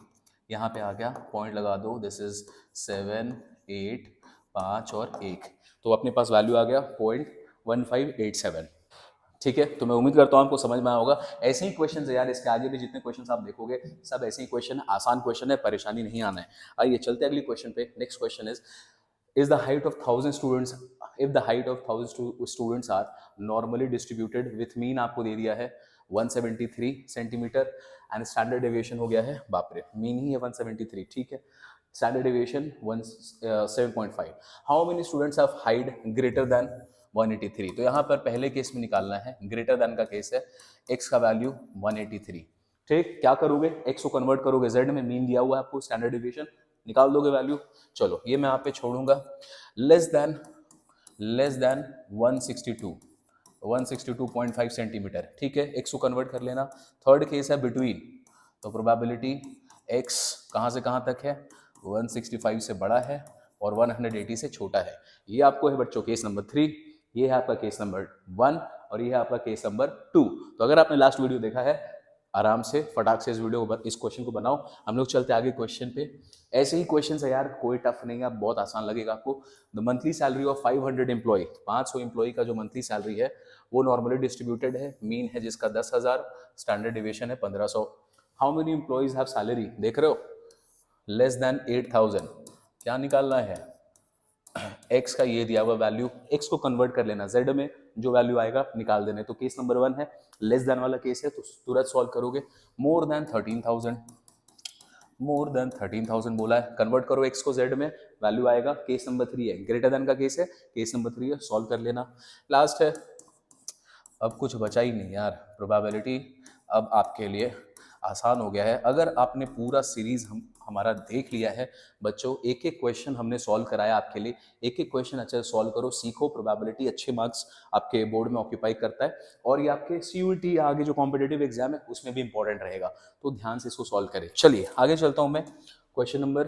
यहाँ पे आ गया पॉइंट लगा दो, दिस इज 7 8 5 और 1, तो अपने पास वैल्यू आ गया 0.1587। ठीक है, तो मैं उम्मीद करता हूँ आपको समझ में आया होगा। ऐसे ही क्वेश्चन है यार, इसके आगे भी जितने क्वेश्चन आप देखोगे सब ऐसे ही क्वेश्चन है, आसान क्वेश्चन है, परेशानी नहीं आना है। आइए चलते अगली क्वेश्चन पे। Next question is the height of 1000 students, if the height of 1000 students are normally distributed with mean आपको दे दिया है 173 सेंटीमीटर एंड स्टैंडर्ड डेविएशन हो गया है, बाप रे मीन ही है 173, ठीक है, standard deviation 7.5, how many students have height greater than 183, तो यहाँ पर पहले केस में निकालना है, ग्रेटर देन का केस है, x का वैल्यू 183, ठीक, क्या करोगे x को कन्वर्ट करोगे z में, मीन दिया हुआ है आपको, स्टैंडर्ड डेविएशन निकाल दोगे वैल्यू। चलो ये मैं यहाँ पे छोड़ूंगा, लेस देन 162, 162.5 सेंटीमीटर, ठीक है, x को कन्वर्ट कर लेना। थर्ड केस है बिटवीन, तो प्रोबेबिलिटी x कहाँ से कहाँ तक है, 165 से बड़ा है और 180 से छोटा है। ये आपको है बच्चों केस नंबर 3, ये है आपका केस नंबर 1 और ये है आपका केस नंबर 2। तो अगर आपने लास्ट वीडियो देखा है, आराम से फटाक से इस वीडियो को, इस क्वेश्चन को बनाओ। हम लोग चलते आगे क्वेश्चन पे। ऐसे ही क्वेश्चन है यार, कोई टफ नहीं है, बहुत आसान लगेगा आपको। The monthly salary of 500 employ, 500 employ का जो मंथली सैलरी है वो नॉर्मली डिस्ट्रीब्यूटेड है, मीन है जिसका 10,000, स्टैंडर्ड डिविएशन है 1500। How many employees have salary, देख रहे हो, लेस देन 8,000, क्या निकालना है, x का ये दिया हुआ वैल्यू, x को कन्वर्ट कर लेना z में, जो वैल्यू आएगा निकाल देने। तो केस नंबर 1 है, लेस देन वाला केस है तो तुरंत सॉल्व करोगे। मोर देन 13,000, मोर देन 13,000 बोला है, कन्वर्ट करो x को z में, वैल्यू आएगा। केस नंबर 3 है, ग्रेटर देन का केस है, केस नंबर 3 है, सॉल्व कर लेना। लास्ट है, अब कुछ बचा ही नहीं यार, प्रोबेबिलिटी अब आपके लिए आसान हो गया है। अगर आपने पूरा सीरीज हमारा देख लिया है बच्चों, एक एक क्वेश्चन हमने सॉल्व कराया आपके लिए, एक एक क्वेश्चन अच्छे से सॉल्व करो, सीखो। प्रोबेबिलिटी अच्छे मार्क्स आपके बोर्ड में ऑक्यूपाई करता है और ये आपके सीयूईटी या आगे जो कॉम्पिटेटिव एग्जाम है उसमें भी इंपॉर्टेंट रहेगा, तो ध्यान से इसको सॉल्व करें। चलिए आगे चलता हूँ मैं क्वेश्चन नंबर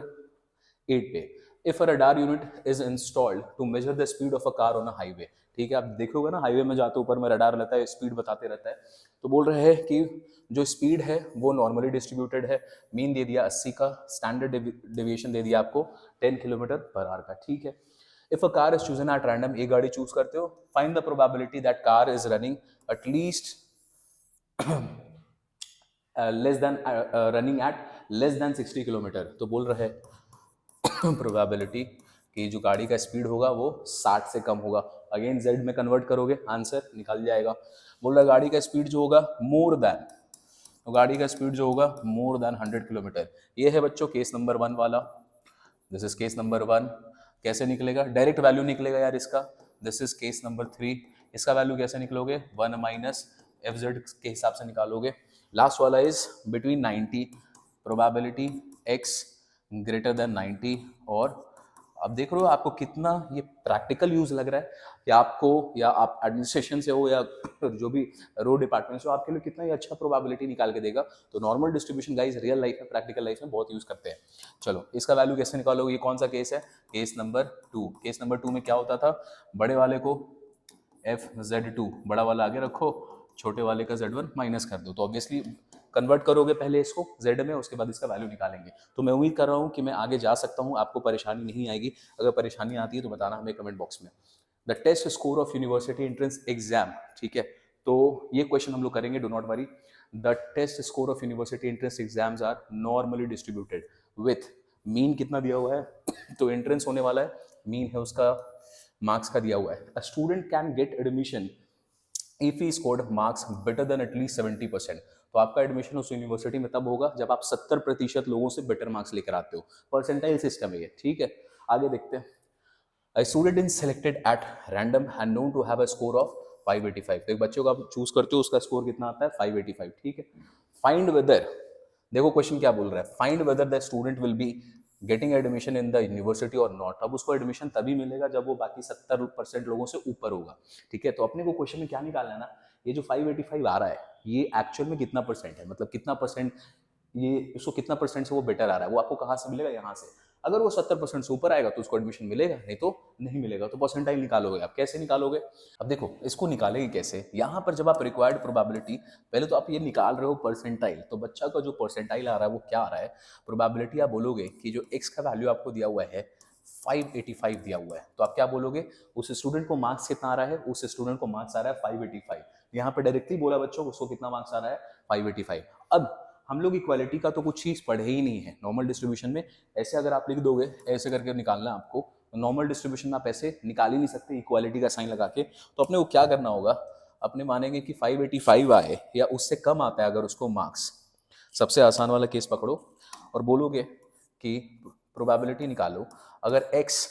8 पे। If a radar unit is installed to measure the speed of a car on a highway, ठीक है, आप देखोगे ना हाईवे में जाते ऊपर में रडार रहता है, स्पीड बताते रहता है, तो बोल रहे हैं कि जो स्पीड है वो नॉर्मली डिस्ट्रीब्यूटेड है, मीन दे दिया 80 का, स्टैंडर्ड डेविएशन दे दिया आपको 10 किलोमीटर पर आवर का, ठीक है। If a car is chosen at random, एक गाड़ी चूज करते हो, find the probability that car is running at least less than running at less than 60 kilometre, तो बोल रहे हैं प्रोबेबिलिटी कि जो गाड़ी का स्पीड होगा वो 60 से कम होगा। अगेन जेड में कन्वर्ट करोगे आंसर निकल जाएगा। बोल रहा गाड़ी का स्पीड जो होगा मोर देन, तो गाड़ी का स्पीड जो होगा मोर देन 100 किलोमीटर। ये है बच्चों केस नंबर 1 वाला, दिस इज केस नंबर 1। कैसे निकलेगा, डायरेक्ट वैल्यू निकलेगा यार इसका। दिस इज केस नंबर 3, इसका वैल्यू कैसे निकलोगे 1 माइनस एफ जेड के हिसाब से निकालोगे। लास्ट वाला is between 90, probability x greater than 90, और अब देख रहे हो आपको कितना ये प्रैक्टिकल यूज लग रहा है, या आपको, या आप एडमिनिस्ट्रेशन से हो या जो भी रोड डिपार्टमेंट से हो, आपके लिए कितना ही अच्छा प्रोबेबिलिटी निकाल के देगा। तो normal distribution guys real life में, प्रैक्टिकल लाइफ में बहुत यूज करते हैं। चलो इसका वैल्यू कैसे निकालोगे, ये कौन सा केस है, केस नंबर 2। केस नंबर 2 में क्या होता था, बड़े वाले को FZ2 बड़ा वाला आगे रखो, छोटे वाले का Z1 माइनस कर दो, तो ऑब्वियसली कन्वर्ट करोगे पहले इसको Z में, उसके बाद इसका वैल्यू निकालेंगे। तो मैं उम्मीद कर रहा हूँ कि मैं आगे जा सकता हूँ, आपको परेशानी नहीं आएगी। अगर परेशानी आती है तो बताना हमें कमेंट बॉक्स में। The test score of university entrance exam, ठीक है, तो ये क्वेश्चन हम लोग करेंगे, do not worry. The test score of university entrance exams are normally distributed with mean कितना दिया हुआ है, तो एंट्रेंस होने वाला है, मीन है उसका मार्क्स का दिया हुआ है। A student can get admission if he scored marks better than at least 70%, तो आपका एडमिशन उस यूनिवर्सिटी में तब होगा जब आप 70% लोगों से बेटर मार्क्स लेकर आते हो। परसेंटाइल सिस्टम है ये, ठीक है। आगे देखते हैं, A student is selected at random and known to have a score of 585. तो एक बच्चे को आप चूज करते हो, उसका स्कोर कितना आता है 585, ठीक है। फाइंड वेदर, देखो क्वेश्चन क्या बोल रहा है, find whether the student will be getting admission in the university और नॉट। अब उसको एडमिशन तभी मिलेगा जब वो बाकी 70% लोगों से ऊपर होगा, ठीक है। तो अपने को क्वेश्चन में क्या निकालना है ना, ये जो 585 आ रहा है ये एक्चुअल में कितना परसेंट है, मतलब कितना परसेंट ये उसको कितना परसेंट से वो बेटर आ रहा है, वो आपको कहाँ से मिलेगा, यहाँ से। अगर वो 70% से ऊपर आएगा तो उसको एडमिशन मिलेगा, नहीं तो नहीं मिलेगा। तो परसेंटाइल निकालोगे आप, कैसे निकालोगे? अब देखो इसको निकालेंगे कैसे, यहाँ पर जब आप रिक्वायर्ड प्रोबेबिलिटी, पहले तो आप ये निकाल रहे हो परसेंटाइल, तो बच्चा का जो परसेंटाइल आ रहा है वो क्या आ रहा है, प्रोबेबिलिटी आप बोलोगे कि जो एक्स का वैल्यू आपको दिया हुआ है 585 दिया हुआ है, तो आप क्या बोलोगे, उस स्टूडेंट को मार्क्स कितना आ रहा है, उस स्टूडेंट को मार्क्स आ रहा है 585। यहाँ पर डायरेक्टली बोला बच्चों उसको कितना मार्क्स आ रहा है 585। अब हम लोग इक्वालिटी का तो कुछ चीज पढ़े ही नहीं है नॉर्मल डिस्ट्रीब्यूशन में, ऐसे अगर आप लिख दोगे ऐसे करके निकालना है आपको, नॉर्मल डिस्ट्रीब्यूशन में आप ऐसे निकाल ही नहीं सकते इक्वालिटी का साइन लगा के। तो अपने को क्या करना होगा, अपने मानेंगे कि 585 आए या उससे कम आता है अगर उसको मार्क्स, सबसे आसान वाला केस पकड़ो और बोलोगे कि प्रोबेबिलिटी निकालो, अगर x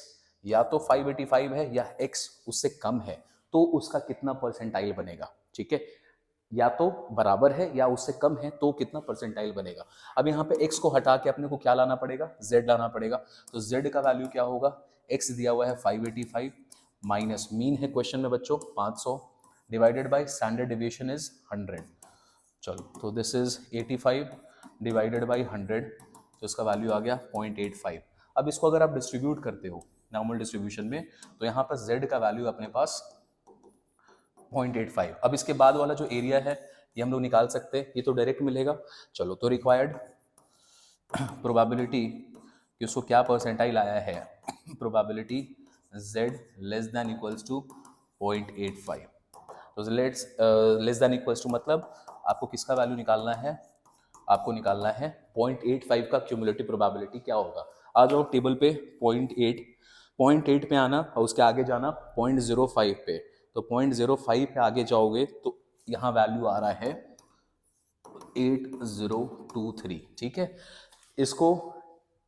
या तो 585 है या x उससे कम है तो उसका कितना परसेंटाइल बनेगा, ठीक है। या तो बराबर है या उससे कम है तो कितना परसेंटाइल बनेगा। अब यहाँ पे x को हटा के अपने को क्या लाना पड़ेगा, z लाना पड़ेगा। तो z का वैल्यू क्या होगा, x दिया हुआ है 585 माइनस मीन है क्वेश्चन में बच्चों 500 divided by standard deviation is 100। चलो तो दिस इज 85 डिवाइडेड बाय 100, तो इसका वैल्यू आ गया 0.85। अब इसको अगर आप डिस्ट्रीब्यूट करते हो नॉर्मल डिस्ट्रीब्यूशन में तो यहाँ पर z का वैल्यू अपने पास 0.85। अब इसके बाद वाला जो एरिया है ये हम लोग निकाल सकते हैं, ये तो डायरेक्ट मिलेगा। चलो तो रिक्वायर्ड प्रोबेबिलिटी कि उसको क्या परसेंटाइल आया है, probability z less than equals to 0.85। तो let's less than equals to मतलब आपको किसका वैल्यू निकालना है, आपको निकालना है 0.85 का क्यूमुलेटिव प्रोबेबिलिटी क्या होगा। आ जाओ टेबल पे 0.8 पे आना और उसके आगे जाना 0.05 पे, तो 0.05 पे आगे जाओगे तो यहाँ वैल्यू आ रहा है 8023, ठीक है। इसको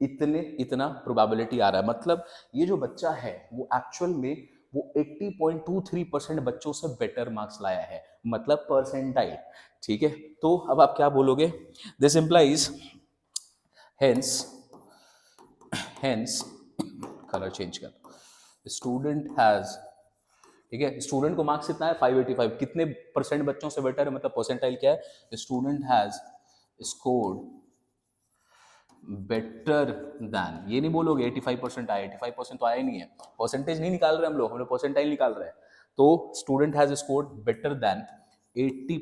इतना प्रोबेबिलिटी आ रहा है, मतलब ये जो बच्चा है वो एक्चुअल में वो 80.23% बच्चों से बेटर मार्क्स लाया है, मतलब परसेंटाइल, ठीक है। तो अब आप क्या बोलोगे, this implies hence colour change कर, स्टूडेंट हैज, ठीक है, स्टूडेंट को मार्क्स कितना है 585, कितने परसेंट बच्चों से बेटर है, मतलब परसेंटाइल क्या है, student has scored better than, ये नहीं बोलोगे 85% आया, 85% तो आया ही नहीं है, परसेंटेज नहीं निकाल रहे हम लोग परसेंटाइल निकाल रहे हैं। तो student has scored better than 80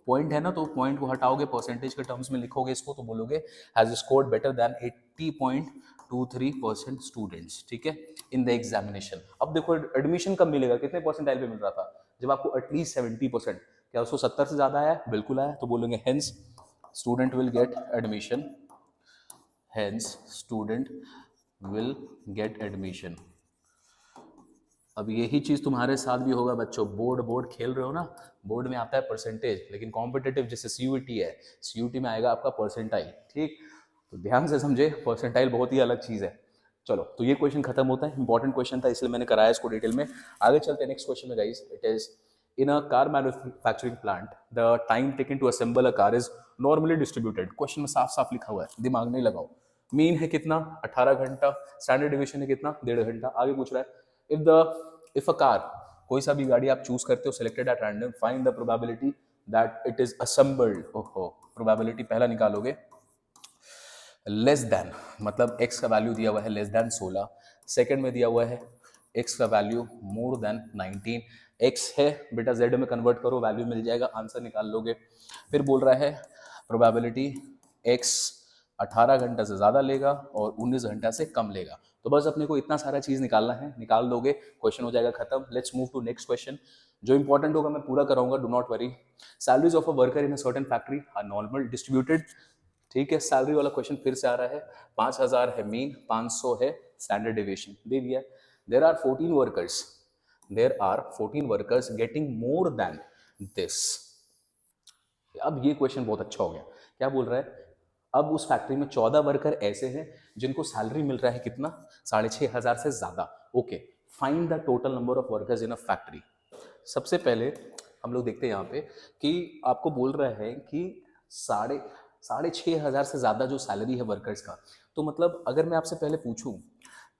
point है ना, तो पॉइंट को हटाओगे परसेंटेज के टर्म्स में लिखोगे इसको तो बोलोगे has scored better than 80.23% students, ठीक है, इन द एग्जामिनेशन। अब देखो एडमिशन कब मिलेगा, कितने परसेंटाइल पे मिल रहा था, जब आपको एटलीस्ट 70%, क्या उसको 70 से ज्यादा आया, बिल्कुल आया, तो बोलेंगे hence student will get admission, hence student will get admission। अब यही चीज तुम्हारे साथ भी होगा बच्चों, बोर्ड खेल रहे हो ना, बोर्ड में आता है परसेंटेज, लेकिन कॉम्पिटेटिव जैसे सीयूईटी है, सीयूईटी में आएगा आपका परसेंटाइल, ठीक। तो ध्यान से समझे, परसेंटाइल बहुत ही अलग चीज है। चलो तो ये क्वेश्चन खत्म होता है, इंपॉर्टेंट क्वेश्चन था इसलिए मैंने कराया इसको डिटेल में। आगे चलते हैं नेक्स्ट क्वेश्चन में guys, it is in a car manufacturing plant the time taken to assemble a car is normally distributed. Question में साफ साफ लिखा हुआ है, दिमाग नहीं लगाओ। मीन है कितना 18 घंटा, स्टैंडर्ड डिविएशन है कितना 1.5 घंटा। आगे पूछ रहा है इफ अ कार, कोई सा भी गाड़ी आप चूज करते हो selected at random, find the probability that it is assembled. ओहो, प्रोबेबिलिटी पहला निकालोगे लेस देन, मतलब x का वैल्यू दिया हुआ है लेस देन 16, सेकंड में दिया हुआ है x का वैल्यू मोर देन 19, x है बेटा z में कन्वर्ट करो वैल्यू मिल जाएगा, आंसर निकाल लोगे। फिर बोल रहा है प्रोबेबिलिटी x 18 घंटा से ज्यादा लेगा और 19 घंटा से कम लेगा। तो बस अपने को इतना सारा चीज निकालना है, निकाल दोगे क्वेश्चन हो जाएगा खत्म। Let's move to next question, जो इंपॉर्टेंट होगा मैं पूरा कराऊंगा, do not worry. Salaries of a worker in a certain factory are normal distributed, ठीक है। सैलरी वाला क्वेश्चन फिर से आ रहा है, 5000 है मीन, 500 है स्टैंडर्ड डेविएशन दे दिया। There are 14 workers getting more than this. अब ये क्वेश्चन बहुत अच्छा हो गया, क्या बोल रहा है, अब उस फैक्ट्री में 14 वर्कर ऐसे हैं जिनको सैलरी मिल रहा है कितना 6500 से ज्यादा, okay. Find the total number of workers in a factory. सबसे पहले हम लोग देखते हैं यहाँ पे कि आपको बोल रहा है कि साढ़े साढ़े छः हज़ार से ज़्यादा जो सैलरी है वर्कर्स का, तो मतलब अगर मैं आपसे पहले पूछूं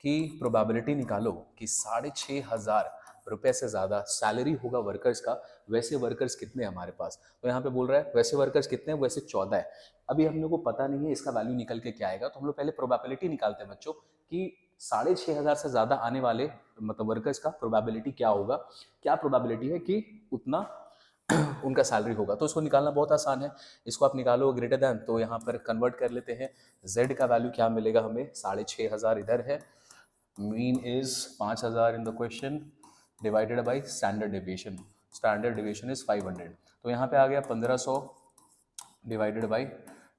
कि प्रोबेबिलिटी निकालो कि 6,500 रुपये से ज़्यादा सैलरी होगा वर्कर्स का, वैसे वर्कर्स कितने हैं हमारे पास, तो यहाँ पे बोल रहा है वैसे वर्कर्स कितने हैं, वैसे 14 है। अभी हम लोग को पता नहीं है इसका वैल्यू निकल के क्या आएगा, तो हम लोग पहले प्रोबेबिलिटी निकालते हैं बच्चों कि 6,500 से ज़्यादा आने वाले मतलब वर्कर्स का प्रोबेबिलिटी क्या होगा, क्या प्रोबेबिलिटी है कि उतना उनका सैलरी होगा। तो इसको निकालना बहुत आसान है, इसको आप निकालो ग्रेटर दैन, तो यहाँ पर कन्वर्ट कर लेते हैं। z का वैल्यू क्या मिलेगा हमें, 6,500 इधर है, mean is 5,000 in the question, divided by standard deviation, standard deviation is 500, तो यहाँ पे आ गया 1500 डिवाइडेड बाय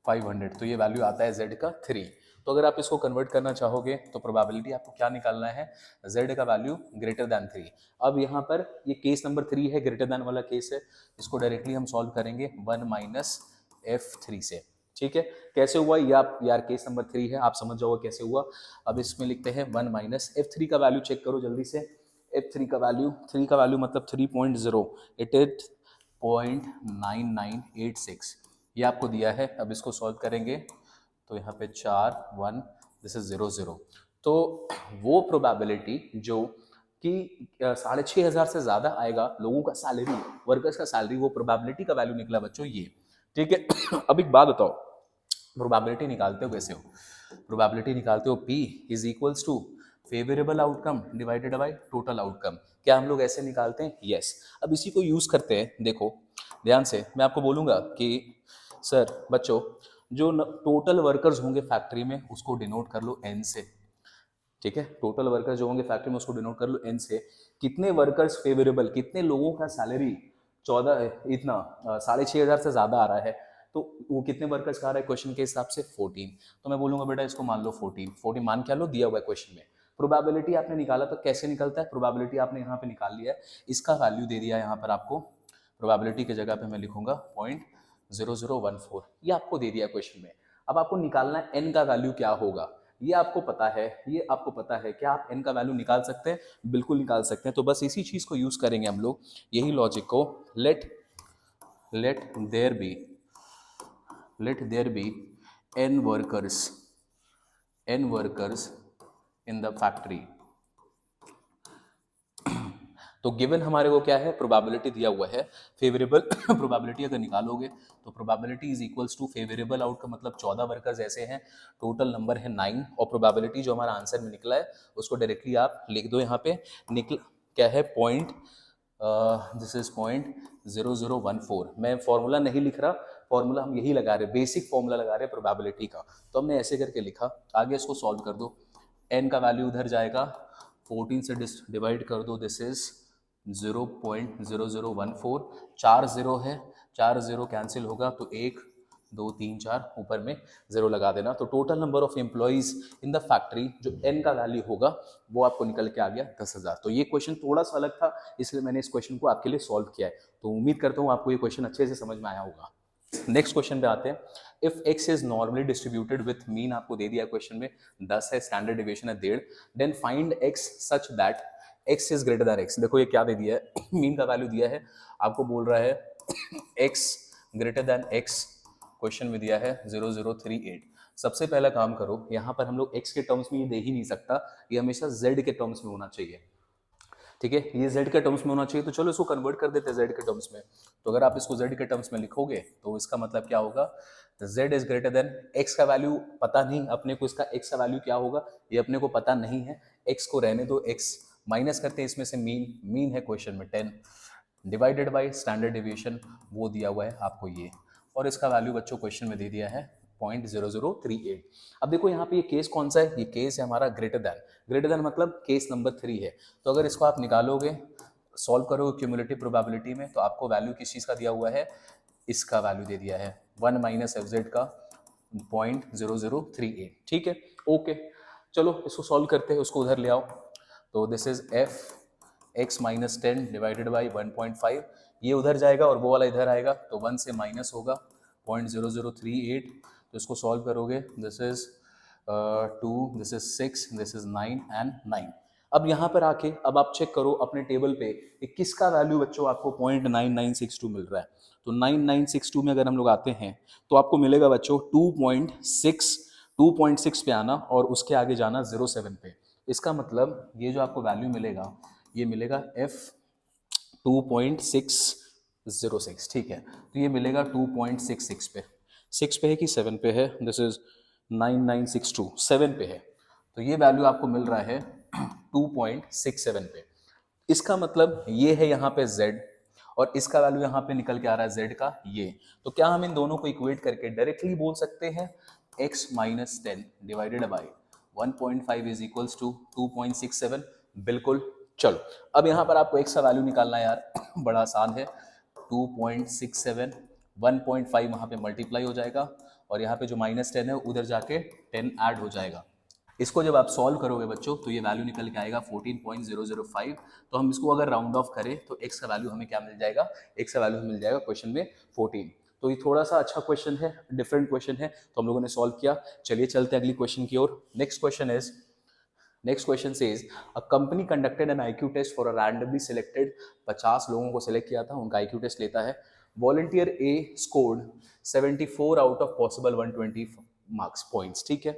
500, तो ये वैल्यू आता है z का 3। तो अगर आप इसको कन्वर्ट करना चाहोगे तो प्रोबेबिलिटी आपको क्या निकालना है, z का वैल्यू ग्रेटर दैन 3। अब यहाँ पर ये केस नंबर 3 है, ग्रेटर दैन वाला केस है, इसको डायरेक्टली हम सॉल्व करेंगे 1 माइनस f3 से। ठीक है, कैसे हुआ ये आप यार केस नंबर 3 है, आप समझ जाओगे कैसे हुआ। अब इसमें लिखते हैं 1 माइनस f3 का वैल्यू चेक करो जल्दी से, f3 का वैल्यू, 3 का वैल्यू मतलब 3.0, इट इज 0.9986, ये आपको दिया है। अब इसको सॉल्व करेंगे तो यहाँ पे 4 1, दिस इज 0 0, तो वो प्रोबेबिलिटी जो कि 6,500 से ज़्यादा आएगा लोगों का सैलरी, वर्कर्स का सैलरी, वो प्रोबेबिलिटी का वैल्यू निकला बच्चों ये। ठीक है अब एक बात बताओ, प्रोबेबिलिटी निकालते हो कैसे हो, प्रोबेबिलिटी निकालते हो P is equals to favourable outcome divided by total outcome, क्या हम लोग ऐसे निकालते हैं? यस। अब इसी को यूज़ करते हैं, देखो ध्यान से मैं आपको बोलूँगा कि सर बच्चों जो टोटल वर्कर्स होंगे फैक्ट्री में उसको डिनोट कर लो N से। ठीक है, टोटल वर्कर्स जो होंगे फैक्ट्री में उसको डिनोट कर लो N से। कितने वर्कर्स फेवरेबल, कितने लोगों का सैलरी 14 इतना 6,500 से ज़्यादा आ रहा है, तो वो कितने वर्कर्स का आ रहा है क्वेश्चन के हिसाब से 14, तो मैं बोलूँगा बेटा इसको मान लो 14 मान क्या लो, दिया हुआ है क्वेश्चन में। प्रोबेबिलिटी आपने निकाला तो कैसे निकलता है, प्रोबेबिलिटी आपने यहाँ पे निकाल लिया है, इसका वैल्यू दे दिया है यहाँ पर आपको, प्रोबेबिलिटी की जगह पे मैं लिखूंगा 0.0014, ये आपको दे दिया क्वेश्चन में। अब आपको निकालना है n का वैल्यू क्या होगा, ये आपको पता है, ये आपको पता है, क्या आप n का वैल्यू निकाल सकते हैं? बिल्कुल निकाल सकते हैं। तो बस इसी चीज को यूज करेंगे हम लोग, यही लॉजिक को, let there be n workers in the factory. तो गिवन हमारे को क्या है, प्रोबेबिलिटी दिया हुआ है फेवरेबल प्रोबेबिलिटी अगर निकालोगे तो probability is equals to favourable outcome मतलब 14 वर्कर्स ऐसे हैं, टोटल नंबर है 9, और प्रोबेबिलिटी जो हमारा आंसर में निकला है उसको डायरेक्टली आप लिख दो यहाँ पे, निकल क्या है दिस इज 0.0014। मैं फॉर्मूला नहीं लिख रहा, फॉर्मूला हम यही लगा रहे, बेसिक फॉर्मूला लगा रहे प्रोबेबिलिटी का, तो हमने ऐसे करके लिखा। आगे इसको सॉल्व कर दो, n का वैल्यू उधर जाएगा, 14 से डिवाइड कर दो, दिस इज 0.0014, 4 0 है, 4 0 कैंसिल होगा तो 1 2 3 4 ऊपर में 0 लगा देना, तो total number of employees in the factory जो n का वैल्यू होगा वो आपको निकल के आ गया 10,000। तो ये क्वेश्चन थोड़ा सा अलग था, इसलिए मैंने इस क्वेश्चन को आपके लिए सॉल्व किया है, तो उम्मीद करता हूँ आपको ये क्वेश्चन अच्छे से समझ में आया होगा। नेक्स्ट क्वेश्चन पे आते हैं, if x is normally distributed with mean, आपको दे दिया क्वेश्चन में 10 है, स्टैंडर्ड डेविएशन है 1.5, then find x such that x is greater than x। देखो ये क्या दे दिया है, मीन का वैल्यू दिया है, आपको बोल रहा है x greater than x, question में दिया है 0038। सबसे पहला काम करो, यहाँ पर हम लोग x के टर्म्स में ये दे ही नहीं सकता, ये हमेशा z के टर्म्स में होना चाहिए। ठीक है, ये z के टर्म्स में होना चाहिए, तो चलो इसको कन्वर्ट कर देते हैं z के टर्म्स में। तो अगर आप इसको z के टर्म्स में लिखोगे तो इसका मतलब क्या होगा, z is greater than x का वैल्यू पता नहीं अपने को, इसका x का वैल्यू क्या होगा ये अपने को पता नहीं है, x को रहने दो, x माइनस करते हैं इसमें से मीन है क्वेश्चन में 10, डिवाइडेड बाय स्टैंडर्ड डेविएशन वो दिया हुआ है आपको ये, और इसका वैल्यू बच्चों क्वेश्चन में दे दिया है 0.0038। अब देखो यहाँ पे ये केस कौन सा है, ये केस है हमारा ग्रेटर देन मतलब केस नंबर 3 है। तो अगर इसको आप निकालोगे, सॉल्व करोगे क्यूमुलेटिव प्रोबेबिलिटी में, तो आपको वैल्यू किस चीज़ का दिया हुआ है, इसका वैल्यू दे दिया है 1 माइनस FZ का 0.0038। ठीक है, ओके, चलो इसको सॉल्व करते हैं, उसको उधर ले आओ। तो this is f x minus 10 divided by 1.5, ये उधर जाएगा और वो वाला इधर आएगा, तो 1 से माइनस होगा 0.0038, तो इसको सॉल्व करोगे, this is 2, this is 6, this is 9 and 9। अब यहाँ पर आके अब आप चेक करो अपने टेबल पे कि किसका वैल्यू बच्चों आपको 0.9962 मिल रहा है। तो 9962 में अगर हम लोग आते हैं तो आपको मिलेगा बच्चों 2.6 पे आना और उसके आगे जाना 07 पे। इसका मतलब ये जो आपको वैल्यू मिलेगा ये मिलेगा F 2.606, ठीक है। तो ये मिलेगा 2.66 पे, 6 पे है कि 7 पे है, दिस इज 9962, 7 पे है। तो ये वैल्यू आपको मिल रहा है 2.67 पे। इसका मतलब ये है यहाँ पे Z और इसका वैल्यू यहाँ पे निकल के आ रहा है Z का ये। तो क्या हम इन दोनों को इक्वेट करके डायरेक्टली बोल सकते हैं x minus 10 divided by 1.5 is equals to 2.67? बिल्कुल। चलो अब यहाँ पर आपको x का वैल्यू निकालना है यार बड़ा आसान है। 2.67 1.5 वहाँ पे मल्टीप्लाई हो जाएगा और यहाँ पे जो -10 है उधर जाके 10 ऐड हो जाएगा। इसको जब आप सॉल्व करोगे बच्चों तो ये वैल्यू निकल के आएगा 14.005। तो हम इसको अगर राउंड ऑफ करें तो x का वैल्यू हमें क्या मिल जाएगा, x का वैल्यू मिल जाएगा क्वेश्चन में 14। तो ये थोड़ा सा अच्छा क्वेश्चन है, डिफरेंट क्वेश्चन है, तो हम लोगों ने सॉल्व किया। चलिए चलते हैं अगली क्वेश्चन की ओर। Next question says a company conducted an IQ test for a randomly selected 50 लोगों को सिलेक्ट किया था, उनका आईक्यू टेस्ट लेता है। Volunteer A scored 74 out of possible 120 marks points, ठीक है।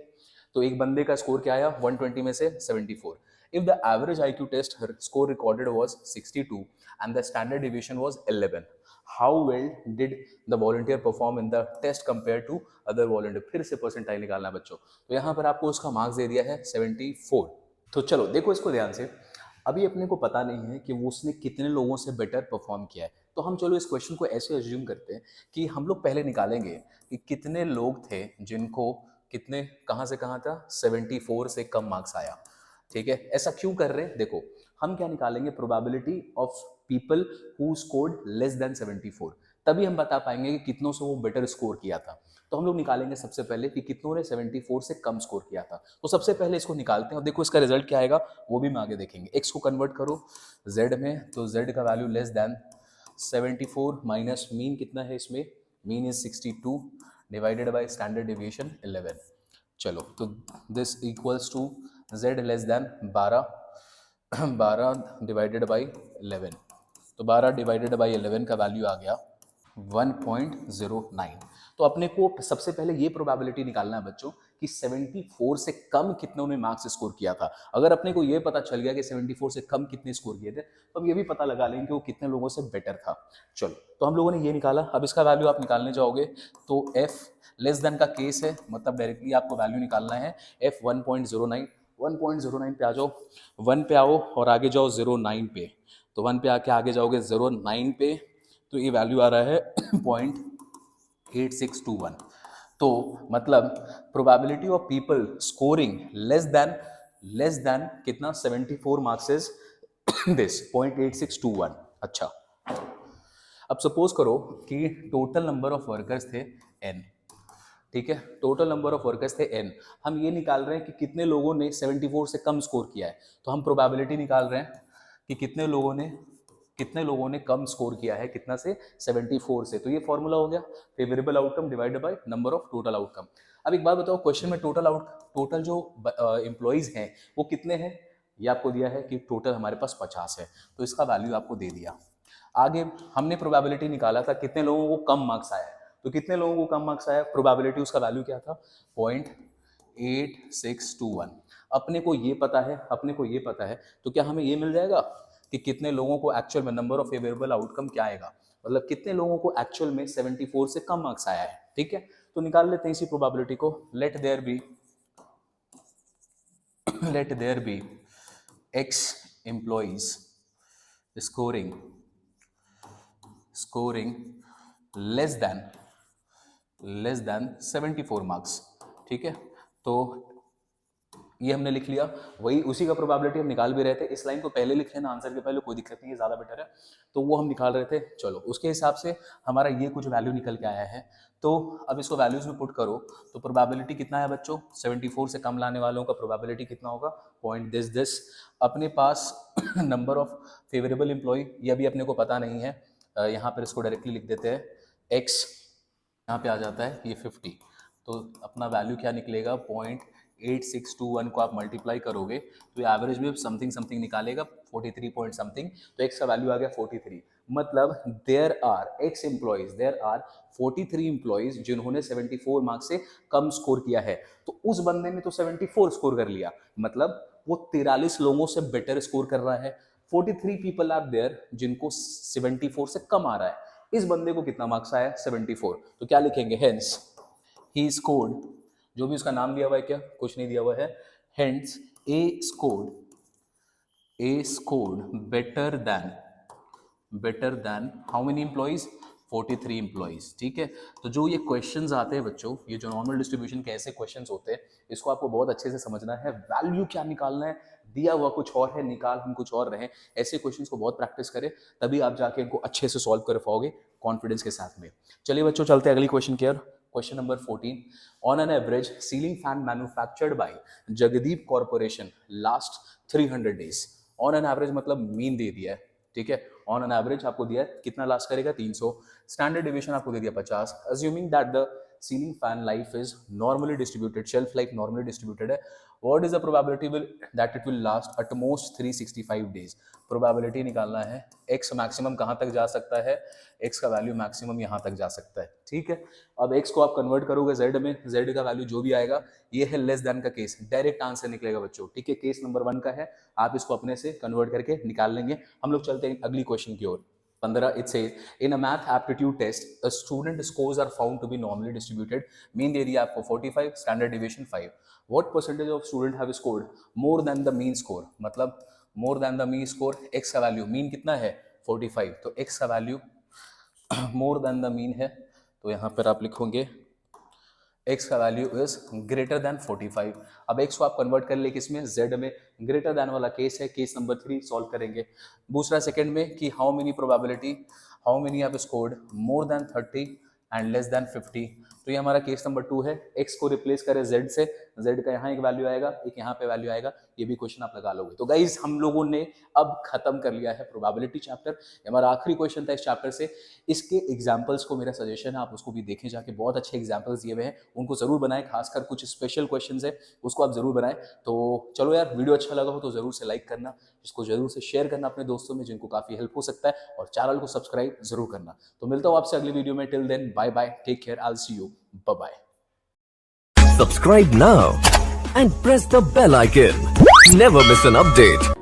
तो एक बंदे का स्कोर क्या आया 120 में से 74। If the average IQ test score recorded was 62 and the standard deviation was 11, how well did the volunteer perform in the test compare to other volunteer. फिर से परसेंटाइल निकालना है बच्चों। तो यहाँ पर आपको उसका मार्क्स दे दिया है 74। तो चलो देखो इसको ध्यान से। अभी अपने को पता नहीं है कि वो उसने कितने लोगों से बेटर परफॉर्म किया है। तो हम चलो इस क्वेश्चन को ऐसे अज्यूम करते हैं कि हम लोग पहले निकालेंगे कि कितने लोग थे जिनको कितने कहाँ से कहाँ था 74 से कम मार्क्स आया, ठीक है। ऐसा क्यों कर रहे हैं, देखो हम क्या निकालेंगे, probability of people who scored less than 74, तभी हम बता पाएंगे कि कितनों से वो बेटर स्कोर किया था। तो हम लोग निकालेंगे सबसे पहले कि कितनों ने 74 से कम स्कोर किया था। तो सबसे पहले इसको निकालते हैं और देखो इसका रिजल्ट क्या आएगा वो भी हम आगे देखेंगे। एक्स को कन्वर्ट करो जेड में, तो जेड का value less than 74 minus mean कितना है इसमें, mean is 62 divided by standard deviation 11। चलो तो this equals to z less than 12 divided by 11। तो 12 डिवाइडेड बाई 11 का वैल्यू आ गया 1.09। तो अपने को सबसे पहले ये प्रोबेबिलिटी निकालना है बच्चों कि 74 से कम कितनों ने मार्क्स स्कोर किया था। अगर अपने को ये पता चल गया कि 74 से कम कितने स्कोर किए थे तो हम ये भी पता लगा लेंगे कि वो कितने लोगों से बेटर था। चलो तो हम लोगों ने ये निकाला। अब इसका वैल्यू आप निकालने जाओगे तो f लेस देन का केस है, मतलब डायरेक्टली आपको वैल्यू निकालना है f 1.09। 1.09 पे आ जाओ, 1 पे आओ और आगे जाओ 09 पे। तो 1 पे आके आगे जाओगे 09 पे, तो ये वैल्यू आ रहा है 0.8621। तो मतलब probability of people scoring less then कितना 74 मार्क्स इज दिस 0.8621। अच्छा अब सपोज करो कि टोटल नंबर ऑफ वर्कर्स थे n, ठीक है, टोटल नंबर ऑफ वर्कर्स थे n। हम ये निकाल रहे हैं कि कितने लोगों ने 74 से कम स्कोर किया है। तो हम प्रोबेबिलिटी निकाल रहे हैं कि कितने लोगों ने कम स्कोर किया है, कितना से 74 से। तो ये फॉर्मूला हो गया favourable outcome divided by number of total outcome. अब एक बात बताओ, क्वेश्चन में टोटल जो एम्प्लॉइज हैं वो कितने हैं, ये आपको दिया है कि टोटल हमारे पास 50 है, तो इसका वैल्यू आपको दे दिया। आगे हमने प्रोबेबिलिटी निकाला था कितने लोगों को कम मार्क्स आया, तो कितने लोगों को कम मार्क्स आया, प्रोबेबिलिटी उसका वैल्यू क्या था 0.8621। अपने को ये पता है तो क्या हमें ये मिल जाएगा कि कितने लोगों को एक्चुअल में नंबर ऑफ फेवरेबल आउटकम क्या आएगा, मतलब कितने लोगों को एक्चुअल में 74 से कम मार्क्स आया है, ठीक है। तो निकाल लेते हैं इसी प्रोबेबिलिटी को। Let there be x employees scoring less than 74 marks, ठीक है। तो ये हमने लिख लिया, वही उसी का प्रोबेबिलिटी हम निकाल भी रहे थे। इस लाइन को पहले लिख लेना आंसर के पहले, कोई दिक्कत नहीं है, ज़्यादा बेटर है। तो वो हम निकाल रहे थे। चलो उसके हिसाब से हमारा ये कुछ वैल्यू निकल के आया है। तो अब इसको वैल्यूज में पुट करो तो प्रोबेबिलिटी कितना है बच्चों, 74 से कम लाने वालों का प्रोबेबिलिटी कितना होगा, पॉइंट दिस। अपने पास नंबर ऑफ फेवरेबल एम्प्लॉय ये अभी अपने को पता नहीं है, यहाँ पर इसको डायरेक्टली लिख देते हैं x, यहाँ पे आ जाता है ये 50। तो अपना वैल्यू क्या निकलेगा 8621 को आप मल्टीप्लाई करोगे तो एवरेज में समथिंग समथिंग निकालेगा 43 पॉइंट समथिंग, तो एक्स का वैल्यू आ गया 43। मतलब देयर आर 43 एम्प्लॉइज जिन्होंने 74 मार्क्स से कम स्कोर किया है। तो उस बंदे ने तो 74 स्कोर कर लिया, मतलब वो 43 लोगों से बेटर स्कोर कर रहा है। 43 पीपल आर देयर जिनको 74 से कम आ रहा है, इस बंदे को कितना मार्क्स आया 74। तो क्या लिखेंगे, हेंस ही स्कोर्ड, जो भी उसका नाम दिया हुआ है, क्या कुछ नहीं दिया हुआ है, hence A scored better than how many employees 43 employees. ठीक है, तो जो ये क्वेश्चंस आते हैं बच्चों, ये जो नॉर्मल डिस्ट्रीब्यूशन के ऐसे क्वेश्चंस होते हैं, इसको आपको बहुत अच्छे से समझना है। वैल्यू क्या निकालना है, दिया हुआ कुछ और है, निकाल हम कुछ और रहे, ऐसे क्वेश्चंस को बहुत प्रैक्टिस करें, तभी आप जाके इनको अच्छे से सॉल्व कर पाओगे कॉन्फिडेंस के साथ में। चलिए बच्चों, चलते हैं अगली क्वेश्चन की ओर। Question number 14, on an average ceiling fan manufactured by Jagdeep corporation last 300 days. On an average मतलब मीन दे दिया है, ठीक है, ऑन एन एवरेज आपको दिया है कितना लास्ट करेगा 300, स्टैंडर्ड डिविएशन आपको दे दिया 50, assuming that the ceiling fan life is normally distributed, shelf life normally distributed है, what is the probability that it will last at most 365 days. Probability निकालना है, एक्स मैक्सिमम कहाँ तक जा सकता है, एक्स का वैल्यू मैक्सिमम यहाँ तक जा सकता है। ठीक है, अब एक्स को आप कन्वर्ट करोगे जेड में, जेड का वैल्यू जो भी आएगा, ये है लेस देन का केस, डायरेक्ट आंसर निकलेगा बच्चों। ठीक है, केस नंबर 1 का है, आप इसको अपने से कन्वर्ट करके निकाल लेंगे। हम लोग चलते हैं अगली क्वेश्चन की ओर। 15, it says in a math aptitude test a student scores are found to be normally distributed, mean दे दिया आपको 45, standard deviation 5, what percentage of student have scored more than the mean score, मतलब more than the mean score, x का value, mean कितना है 45, तो x का value more than the mean है, तो यहाँ पर आप लिखोगे x का वैल्यू इज ग्रेटर देन 45। अब x को आप कन्वर्ट कर ले किसमें, z में, ग्रेटर देन वाला केस है, केस नंबर 3 सॉल्व करेंगे। दूसरा सेकंड में कि how many probability, how many आप scored more than 30 and less than 50, तो ये हमारा केस नंबर 2 है। x को रिप्लेस करें z से, z का यहाँ एक वैल्यू आएगा, एक यहाँ पे वैल्यू आएगा, ये भी क्वेश्चन आप लगा लोगे। तो गाइज हम लोगों ने अब खत्म कर लिया है प्रोबेबिलिटी चैप्टर, हमारा आखिरी क्वेश्चन था इस चैप्टर से। इसके एग्जाम्पल्स को मेरा सजेशन है आप उसको भी देखें जाके, बहुत अच्छे एग्जाम्पल्स दिए हुए हैं, उनको जरूर बनाएं, खासकर कुछ स्पेशल क्वेश्चन है उसको आप जरूर बनाएं। तो चलो यार, वीडियो अच्छा लगा हो तो जरूर से लाइक करना, इसको जरूर से शेयर करना अपने दोस्तों में जिनको काफी हेल्प हो सकता है, और चैनल को सब्सक्राइब जरूर करना। तो मिलता हूं आपसे अगली वीडियो में, till then bye bye, take care, I will see you, bye bye. Subscribe now and press the bell icon. Never miss an update.